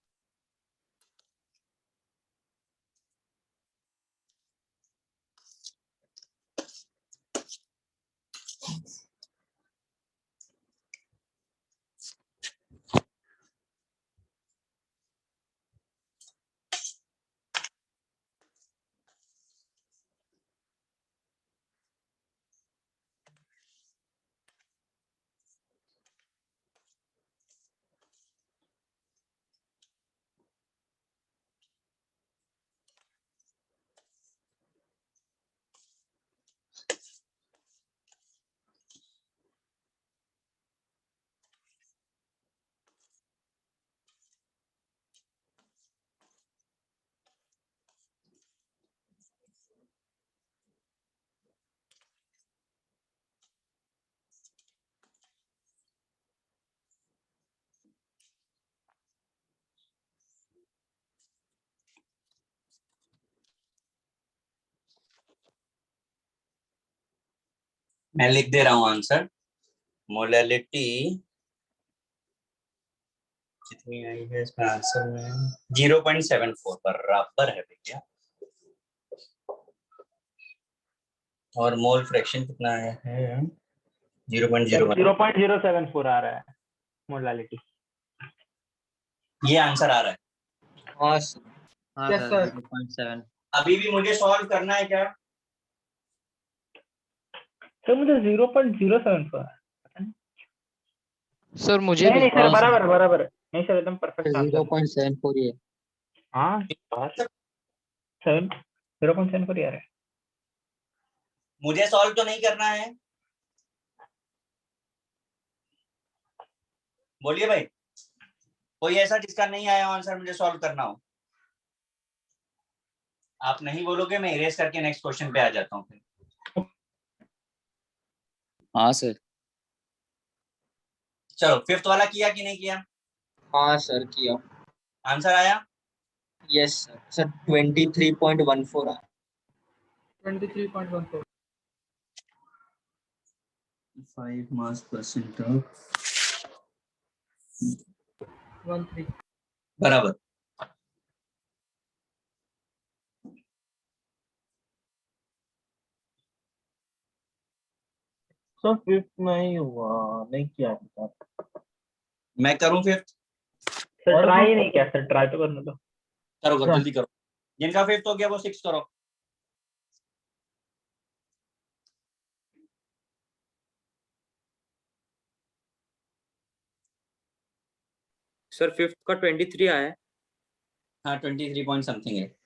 मैं लिख दे रहा हूँ आंसर। मोलैलिटी कितनी आई है इसमें आंसर में? 0.74 बराबर है भैया। और मोल फ्रैक्शन कितना आया है? 0.01। 0.074 आ रहा है मोलालिटी। ये आंसर आ रहा है। हाँ सर। हाँ यस सर सर। 0.7। अभी भी मुझे सॉल्व करना है क्या? सर मुझे 0.074 सर मुझे नहीं भी नहीं सर, हाँ सर, बराबर बराबर नहीं सर, एकदम परफेक्ट आंसर। 0.74 ही है। हाँ बस 0.74 ही आ रहा है। मुझे सॉल्व तो नहीं करना है, बोलिए भाई। कोई ऐसा जिसका नहीं आया आंसर मुझे सॉल्व करना हो? आप नहीं बोलोगे मैं इरेज करके नेक्स्ट क्वेश्चन पे आ जाता हूँ फिर। हाँ सर। चलो फिफ्थ वाला किया कि नहीं किया? हाँ सर किया। आंसर आया? Yes sir. सर 23.14 आया। 23.14। 5 मास परसेंट ऑफ 13। बराबर। सर फिफ्थ नहीं हुआ, नहीं किया अभी तक। मैं करूं फिफ्थ? सर और ट्राई वो- ही नहीं किया सर, ट्राई तो करने दो। करो करो जल्दी करो। जिनका फिफ्थ हो गया वो सिक्स करो। सर फिफ्थ का 23 आया है। हाँ 23 पॉइंट समथिंग है।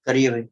करिए भाई।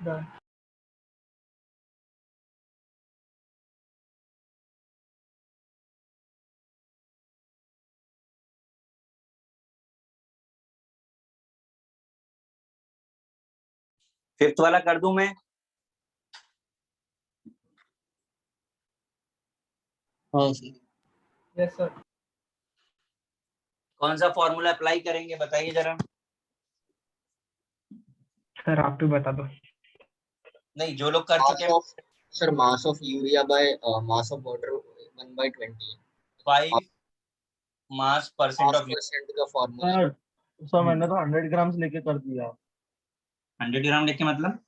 Done. फिफ्थ वाला कर दूं मैं? हाँ Yes, sir. कौन सा फॉर्मूला अप्लाई करेंगे बताइए जरा। सर आप भी बता दो। नहीं, जो लोग कर चुके हैं। Sir mass of urea by mass of water 1/20 5 mass percent of percent का फॉर्मूला। सर मैंने तो 100 ग्राम्स लेके कर दिया। 100 ग्राम लेके मतलब?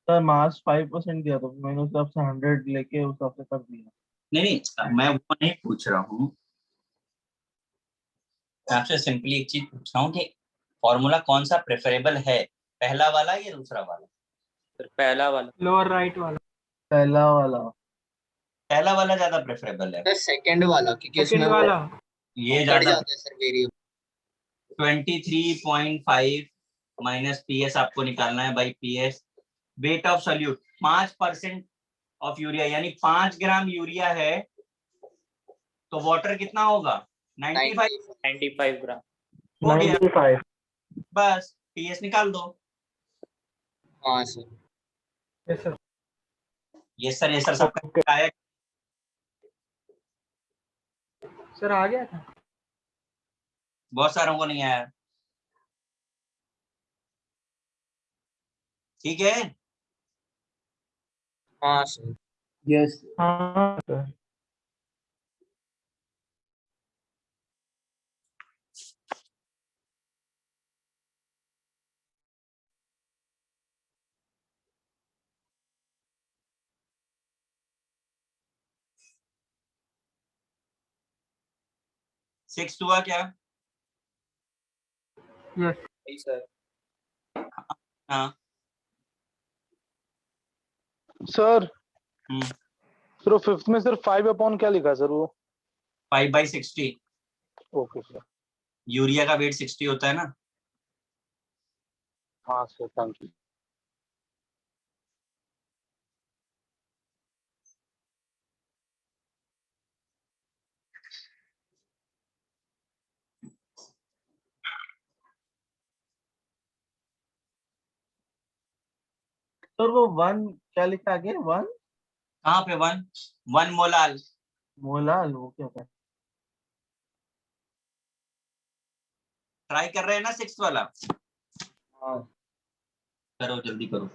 सर मास 5% दिया तो मैंने उस हिसाब से 100 लेके उस हिसाब से कर दिया। नहीं, मैं वो नहीं पूछ रहा हूँ, आपसे सिंपली एक चीज पूछ रहा हूँ कि फॉर्मूला कौन सा प्रेफरेबल है, पहला वाला या दूसरा वाला? सर पहला वाला। Lower right वाला. पहला वाला। पहला वाला ज्यादा प्रेफरेबल है। सेकंड वाला क्योंकि उसमें Second वाला. ये बढ़ ज्यादा जाता है सर वेरिएबल। 23.5 माइनस पीएस आपको निकालना है by PS. Weight of solute 5% of urea, यानी 5 ग्राम यूरिया है तो वाटर कितना होगा? 95 95 ग्राम। हो गया। 95 बस टीएस निकाल दो। हाँ सर। Yes sir. ये सर सबका आया। सर आ गया था। बहुत सारों को नहीं आया। ठीक है। हाँ सर। यस। हाँ सर। सिक्स हुआ क्या? यस नहीं सर। हाँ। सर हम्म। सिर्फ फिफ्थ में सिर्फ 5 अपॉन क्या लिखा सर वो? 5/60। Okay sir. यूरिया का वेट 60 होता है ना। हाँ सर थैंक यू। सर वो 1 क्या लिखा आगे? 1 कहाँ पे 1 मोलाल? मोलाल वो क्या है? ट्राई कर रहे हैं ना 6 वाला? हाँ करो जल्दी करो।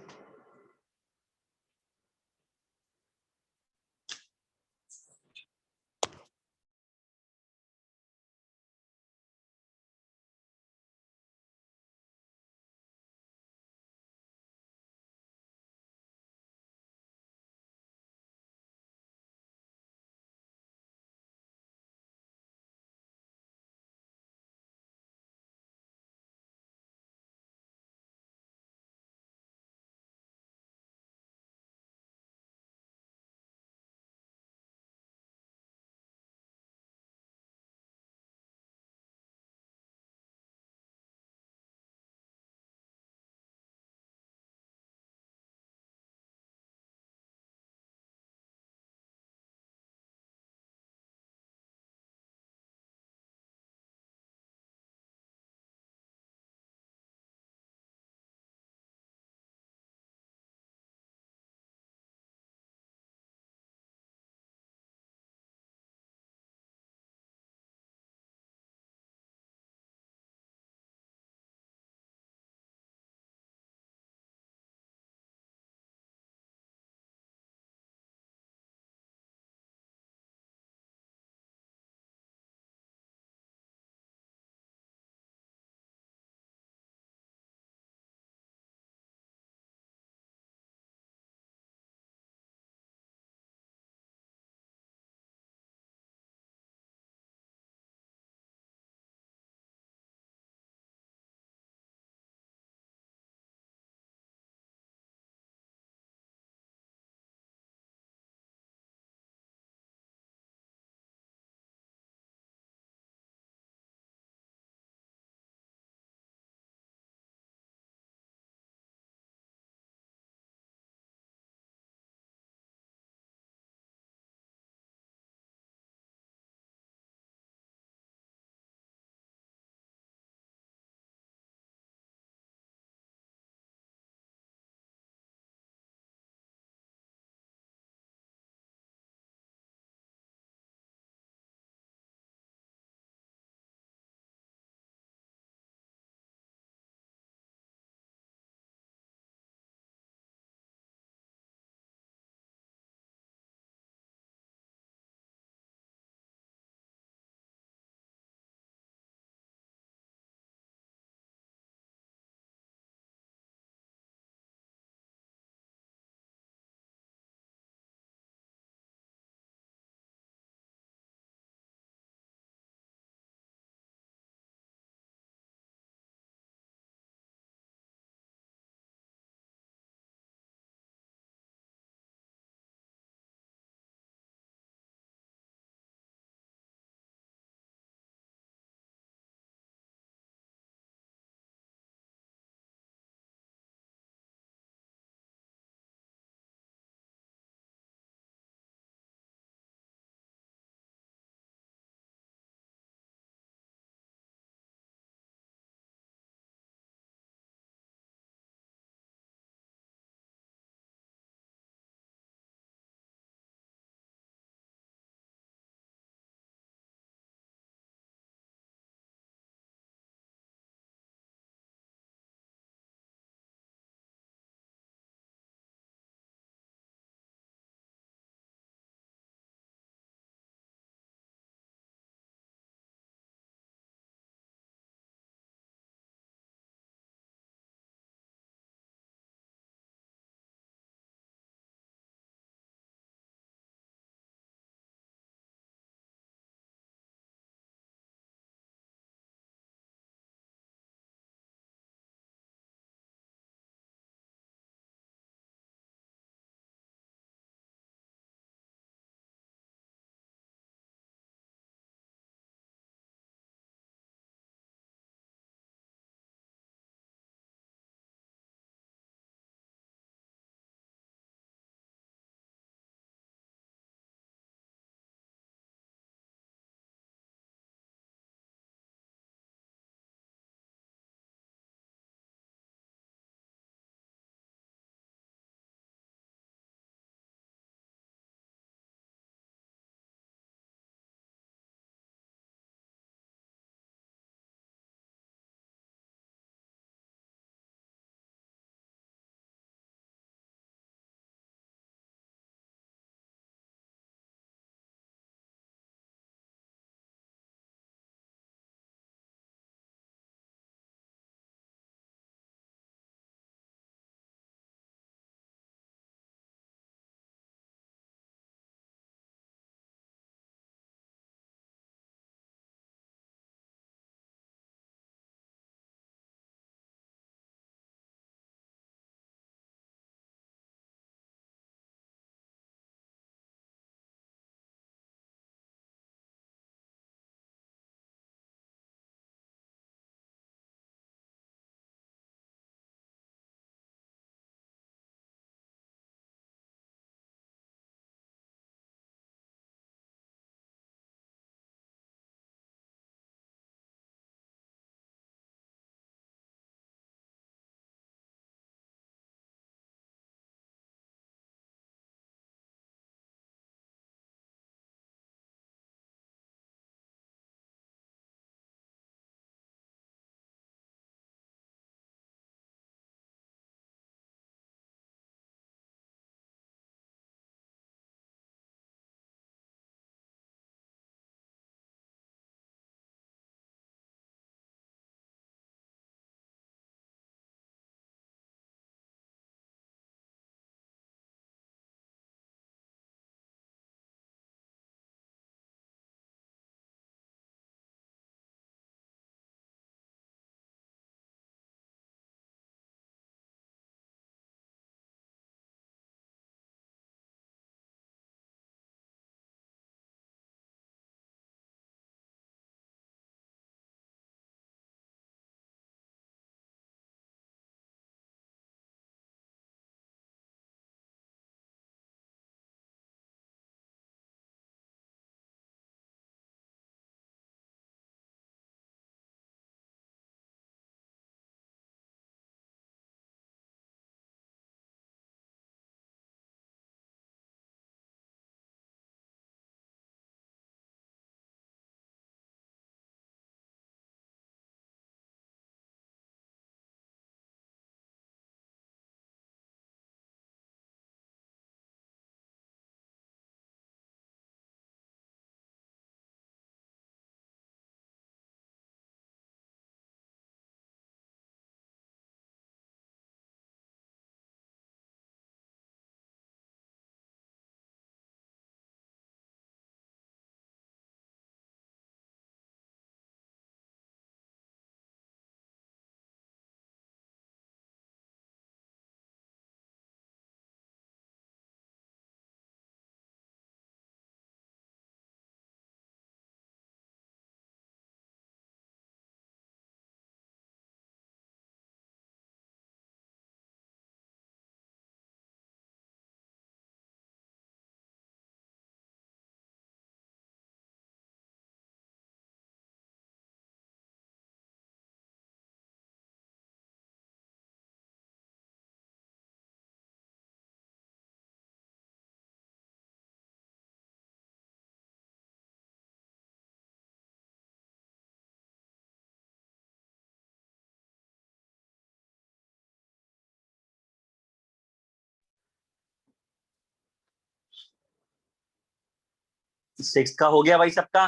सिक्स का हो गया भाई सबका?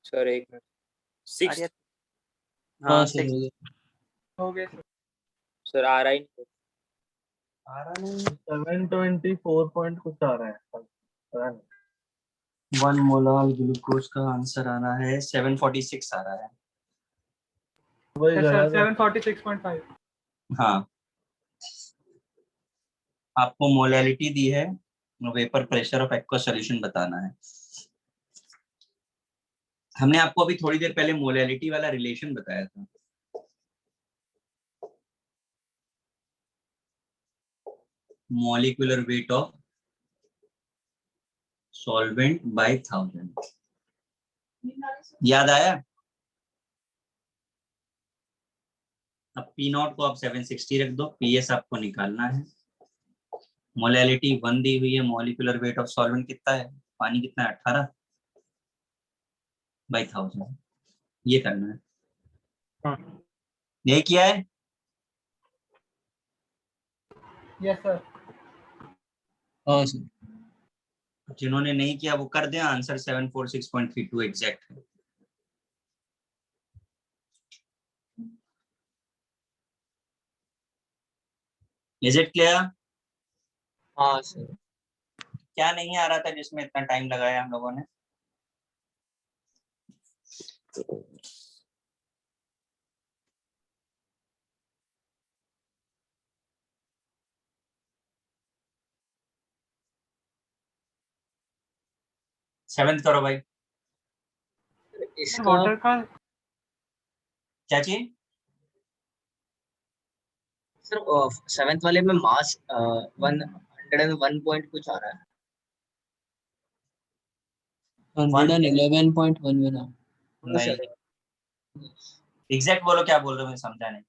सर एक मिनट। सिक्स अरे हाँ हाँ सर सिक्स हो गया। हो गए सर। सर आ रहा ही नहीं। आ रहा नहीं। 724 पॉइंट कुछ आ रहा है, पता नहीं। 1 मोलार ग्लूकोज का आंसर आ रहा है 746 आ रहा है। वही सर गया था। 746.5। हाँ, आपको मोलैलिटी दी है, vapour pressure of aqua solution बताना है। हमने आपको अभी थोड़ी देर पहले मोलैलिटी वाला रिलेशन बताया था। Molecular weight of solvent by 1000, याद आया? अब पी नॉट को आप 760 रख दो, पीएस आपको निकालना है। मोलैलिटी 1 दी हुई है, मॉलिक्यूलर वेट ऑफ सॉल्वेंट कितना है, पानी कितना है, 18 बाय 1000, ये करना है। हाँ ये किया है? Yes sir. हाँ सर। जिन्होंने नहीं किया वो कर दें, आंसर 746.32 एग्जैक्ट है। Is it clear? हाँ सर। क्या नहीं आ रहा था जिसमें इतना टाइम लगाया हम लोगों ने? सेवेंथ करो भाई। इसका वाटर का क्या चीज? सर सेवेंथ वाले में मास 101 पॉइंट कुछ आ रहा है। 111.11 है। हाँ नहीं, सर। एग्जैक्ट बोलो, क्या बोल रहे हो, मुझे समझा नहीं।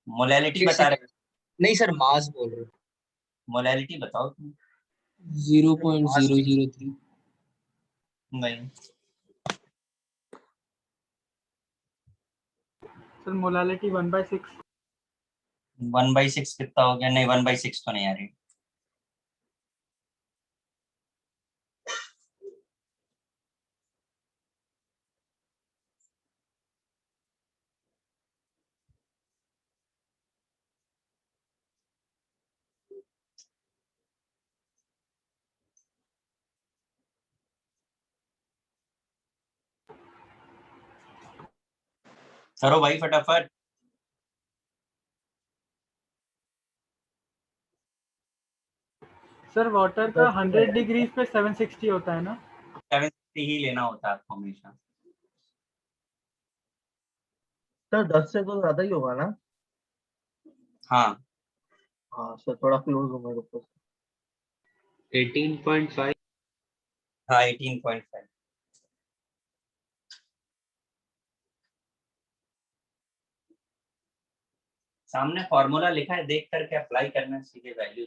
मोलैलिटी बता रहे? नहीं सर, मास बोल रहे हो। मोलैलिटी बताओ तुम। 0.003। नहीं, सर मोलालिटी 1/6। 1/6 कितना हो गया? नहीं, 1/6 तो नहीं आ रही। करो भाई फटाफट। सर वाटर का 100 डिग्रीज पे 760 होता है ना? 760 ही लेना होता है आपको हमेशा। सर 10 से तो ज्यादा ही होगा ना? हाँ, हाँ सर, थोड़ा क्लोज हो मेरे को। 18.5। हाँ 18.5। सामने फॉर्मूला लिखा है, देख करके अप्लाई करना है सीधे वैल्यू।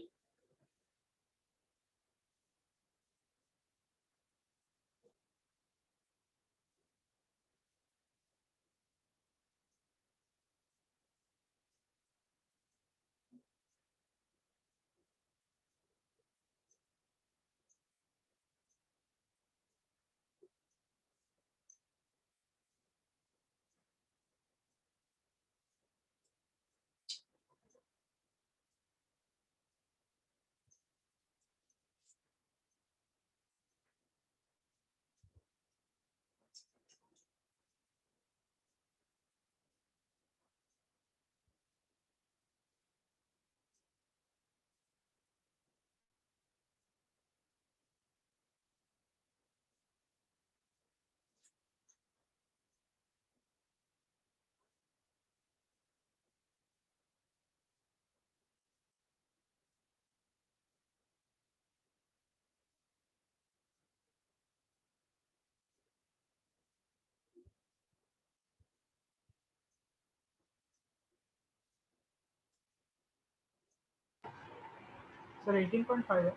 सर 18.5 है।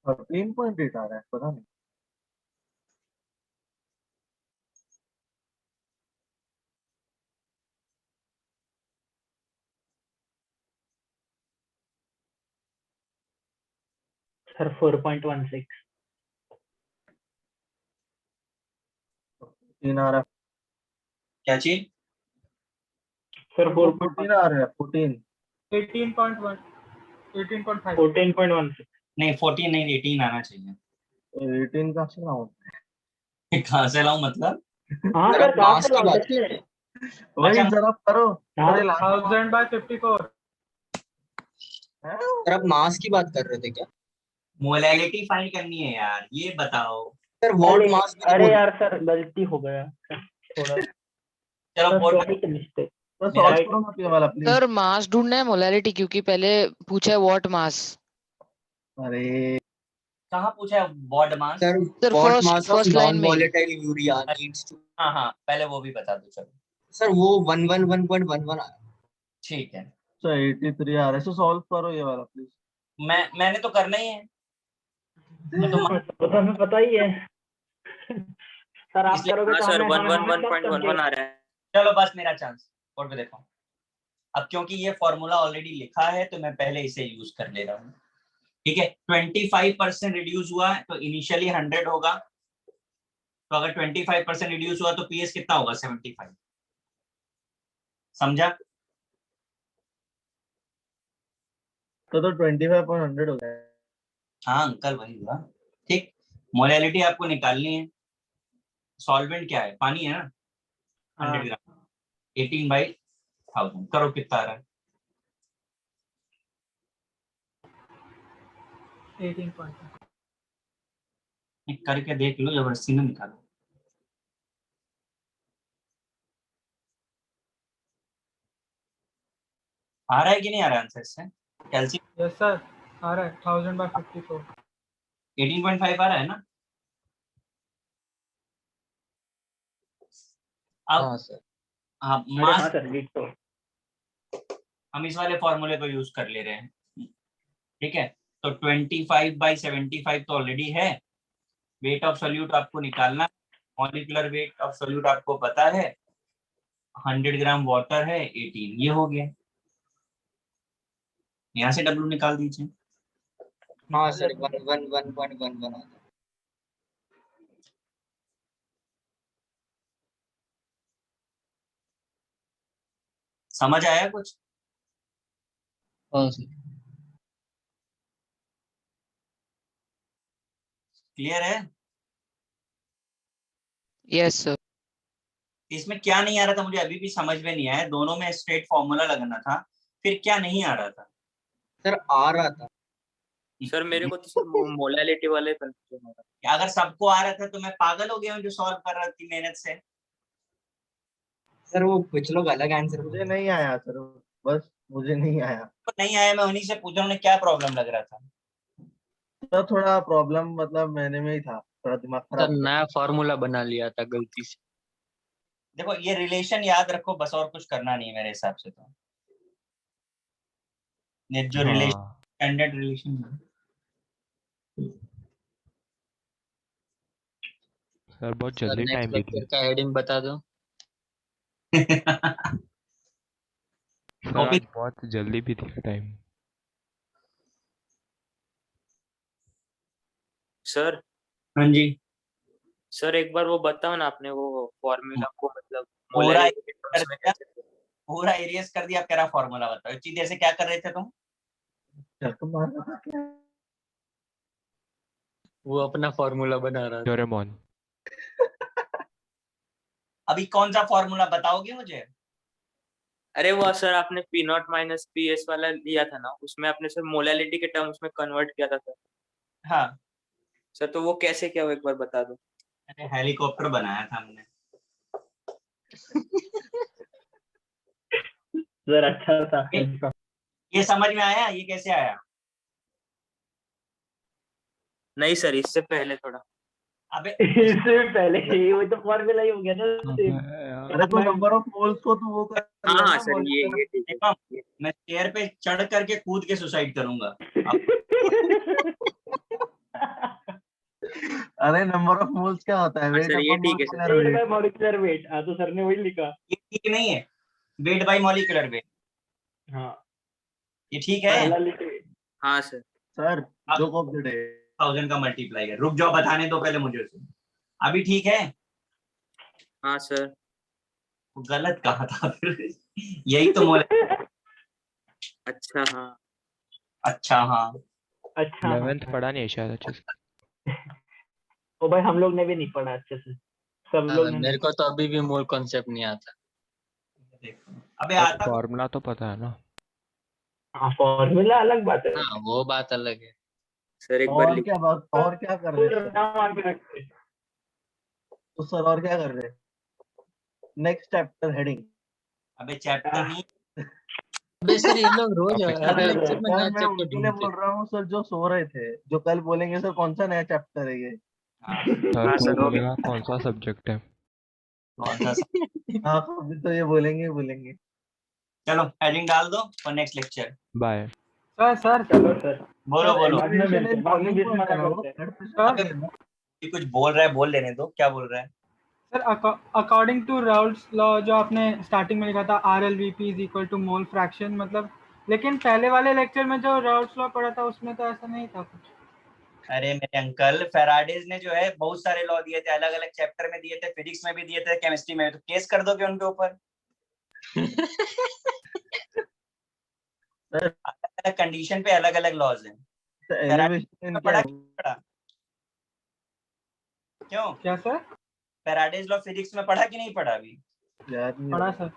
और 3.8 आ रहा है, पता नहीं। सर 4.16 14 आ रहा है। क्या चीज? सर 14 आ रहा है 14। 18.1 18.5 14.16 नहीं 14 नहीं 18 आना चाहिए। 18 कहाँ से लाऊं? कहाँ से लाऊं मतलब? हाँ सर सर आप कहाँ मास से की लाओ बात सच कर रहे में? हैं। वही अच्छा जरा करो। हाँ। अरे लास्ट 1000/54 सर आप मास की बात कर रहे थे क्या? मोलैलिटी फाइंड करनी है यार, ये बताओ। सर वॉट अरे मास भी तो अरे बोल यार सर गलती हो गया थोड़ा चलो सर, बोल सॉरी मिस्टेक। बस मेरा सॉल्व करो मत ये वाला प्लीज। सर मास ढूंढना है मोलैलिटी, क्योंकि पहले पूछा है व्हाट मास। अरे कहाँ पूछा है बॉड mass? Sir sir what first mass of first line non में ही। Volatile urea needs to. हाँ हाँ पहले वो भी बता दो चलो। सर वो 111.11 आया। ठीक है, अच्छा 83 आ रहा है, इसे सॉल्व करो ये वाला प्लीज। मैंने तो करना ही है। मैं तो वो तो हमें पता ही है सर, आप इसलिए करोगे हाँ तो सर हमें हमें हमें कब 111.11 आ रहा है। चलो बस मेरा चांस, बोर्ड पे देखो। अब क्योंकि ये फॉर्मूला ऑलरेडी लिखा है तो मैं पहले इसे यूज कर ले रहा हूँ। ठीक है, 25% रिड्यूस हुआ है तो इनिशियली 100 होगा। तो अगर 25% रिड्यूस हुआ तो पीएस कितना होगा? 75। समझा? तो 25/100 हो गया। हाँ अंकल वही हुआ। ठीक, मोलैलिटी आपको निकालनी है। सॉल्वेंट क्या है? पानी है ना। 100 ग्राम 18/1000 करो, कितना आ रहा है? 18.5 एक करके देख लो, जबरदस्ती ना निकालो। आ रहा है कि नहीं आ रहा आंसर से? कैल्शियम यस सर आ रहा है 1000/54 18.5 आ रहा है ना? अब हाँ सर। हाँ अरे मास हाँ सर रीड तो हम इस वाले फॉर्मूले को यूज कर ले रहे हैं। ठीक है, तो 25/75 तो ऑलरेडी है। वेट ऑफ सोल्यूट आपको निकालना, मॉलिक्यूलर वेट ऑफ सोल्यूट आपको पता है 100 ग्राम वाटर है 18, ये हो गया। यहाँ से W निकाल दीजिए। हाँ सर 111.11 आ गया। समझ आया कुछ? हाँ सर। क्लियर है? Yes sir. इसमें क्या नहीं आ रहा था मुझे अभी भी समझ में नहीं आया। दोनों में स्ट्रेट फॉर्मूला लगना था, फिर क्या नहीं आ रहा था? सर आ रहा था। सर मेरे को तो सर मोलैलिटी वाले कंफ्यूजन हो रहा कि अगर सबको आ रहा था तो मैं पागल हो गया हूँ जो सॉल्व कर रहा थी मेहनत से। सर वो कुछ लोग अलग आंसर मुझे नहीं आया सर, बस मुझे नहीं आया। तो नहीं आया, मैं उन्हीं से पूछ रहा हूँ उन्हें क्या प्रॉब्लम लग रहा था। तो थोड़ा प्रॉब्लम मतलब मैंने में ही था, थोड़ा दिमाग सर खराब। नया फॉर्मूला बना लिया था गलती से। देखो ये रिलेशन याद रखो बस, और कुछ करना नहीं है मेरे हिसाब से। तो ये जो रिलेशन हाँ स्टैंडर्ड रिलेशन सर बहुत सर जल्दी नेक्स्ट टाइम दे लेक्चर दिया। का हेडिंग बता दो। Sir copy. आज बहुत जल्दी भी दिया टाइम। सर हाँ जी, सर एक बार वो बताओ ना, आपने वो फॉर्मूला को मतलब पूरा मोलैलिटी के कर टर्म्स में दिया, कैसे? पूरा एरियस कर दिया। अब कह रहा फॉर्मूला बताओ। इतनी देर से क्या कर रहे थे तुम? चक मार रहा था क्या? वो अपना फॉर्मूला बना रहा था। डोरेमोन। अभी कौन सा फॉर्मूला बताओगे मुझे? अरे वो सर आपने P not minus P S वाला लिया था ना, उसमें आपने सर मोलैलिटी के टर्म्स में कन्वर्ट किया था सर। हाँ, सर तो वो कैसे किया वो एक बार बता दो। अरे हेलीकॉप्टर बनाया था हमने। सर अच्छा था ये समझ में आया? ये कैसे आया? नहीं सर इससे पहले थोड़ा। अबे इससे पहले वो तो फॉर्मूला ही हो गया ना सेम। अरे तो नंबर ऑफ मोल्स को तो वो कर हाँ लो हाँ ना सर ये ठीक है। देखो, मैं चेयर पे चढ़ करके कूद के सुसाइड करूंगा। अब अरे नंबर ऑफ मोल्स क्या होता है? हाँ वेट सर ये अपॉन ठीक है sir. Molecular weight weight. By molecular weight, हाँ तो सर ने वही लिखा। ये ठीक नहीं है, वेट बाय मॉलिक्यूलर वेट। हाँ ये ठीक है? पहला लिखे। हाँ sir sir joke of the day 1000 का मल्टीप्लाई कर। रुक जाओ, बताने दो पहले मुझे उसे। अभी ठीक है? हाँ सर। गलत कहा था फिर। यही तो मोल। अच्छा हाँ। अच्छा हाँ। अच्छा हाँ। 11th पढ़ा नहीं है शायद अच्छे से। तो भाई हम लोग ने भी नहीं पढ़ा अच्छे से, सब लोग ने मेरे को तो अभी भी मोल कॉन्सेप्ट नहीं आता। अबे बट आता फॉर्मूला तो पता है ना। हाँ फॉर्मूला अलग बात है। हाँ वो बात अलग है। सर एक बार और क्या बात, और क्या कर रहे हैं नाम आगे रखते हैं। तो सर? और क्या कर रहे हैं? Next chapter heading. अबे चैप्टर नहीं, अबे सर ये लोग रोज Topic हर है। लेक्चर में सर नया मैं चैप्टर उनके लिए ढूंढते बोल रहा हूँ सर, जो सो रहे थे, जो कल बोलेंगे सर कौन सा नया चैप्टर है ये। सर हाँ कोई सर, हो बोलेगा कौन सा सब्जेक्ट है। कौन सा? हाँ अभी तो ये बोलेंगे बोलेंगे। चलो हेडिंग डाल दो for next lecture. Bye. Sir चलो सर, बोलो बोलो। बाद में मिलते हैं, बाद में बीच में मना करते हैं। सर ये कुछ बोल रहा है, बोल लेने दो। क्या बोल रहा है? Sir according to Raoult's law जो आपने स्टार्टिंग में लिखा था RLVP is equal to mole fraction, मतलब लेकिन पहले वाले लेक्चर में जो राउल्ट्स लॉ पढ़ा था उसमें तो ऐसा नहीं था कुछ। अरे मेरे अंकल, फेराडेज ने जो है बहुत सारे लॉ दिए थे, अलग अलग चैप्टर में दिए थे, फिजिक्स में भी दिए थे, केमिस्ट्री में भी। तो केस कर दोगे उनके ऊपर? सर अलग अलग कंडीशन पे अलग अलग लॉज हैं। एलिवेशन में क्या पढ़ा है? कि नहीं पढ़ा? क्यों? क्या सर? फेराडेज लॉ फिजिक्स में पढ़ा कि नहीं पढ़ा? अभी याद नहीं पढ़ा रहा। सर।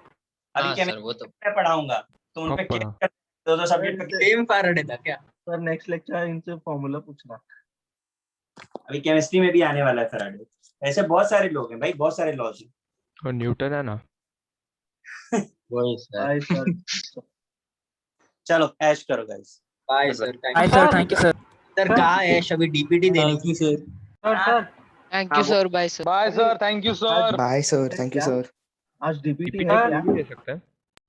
अभी हाँ सर वो तो केमिस्ट्री में पढ़ाऊंगा तो उन पे कब पढ़ा? केस कर दो सब्जेक्ट पे। सेम फैराडे था क्या? सर नेक्स्ट लेक्चर इनसे फॉर्मूला पूछना। अभी केमिस्ट्री में भी आने वाला है फेराडे। ऐसे बहुत सारे लोग हैं भाई, बहुत सारे लॉज हैं। और न्यूटन है ना। वही सर। Bye sir. चलो ऐश करो guys. Bye sir, thank hi you sir, thank you sir. Sir. कहाँ है अभी डीपीटी देनी थी सर। सर थैंक हाँ you sir, bye sir. Bye sir, thank you sir. Bye sir, thank you sir. आज डीपीटी पीपीटी है sir, क्या? कोई भी दे सकता है।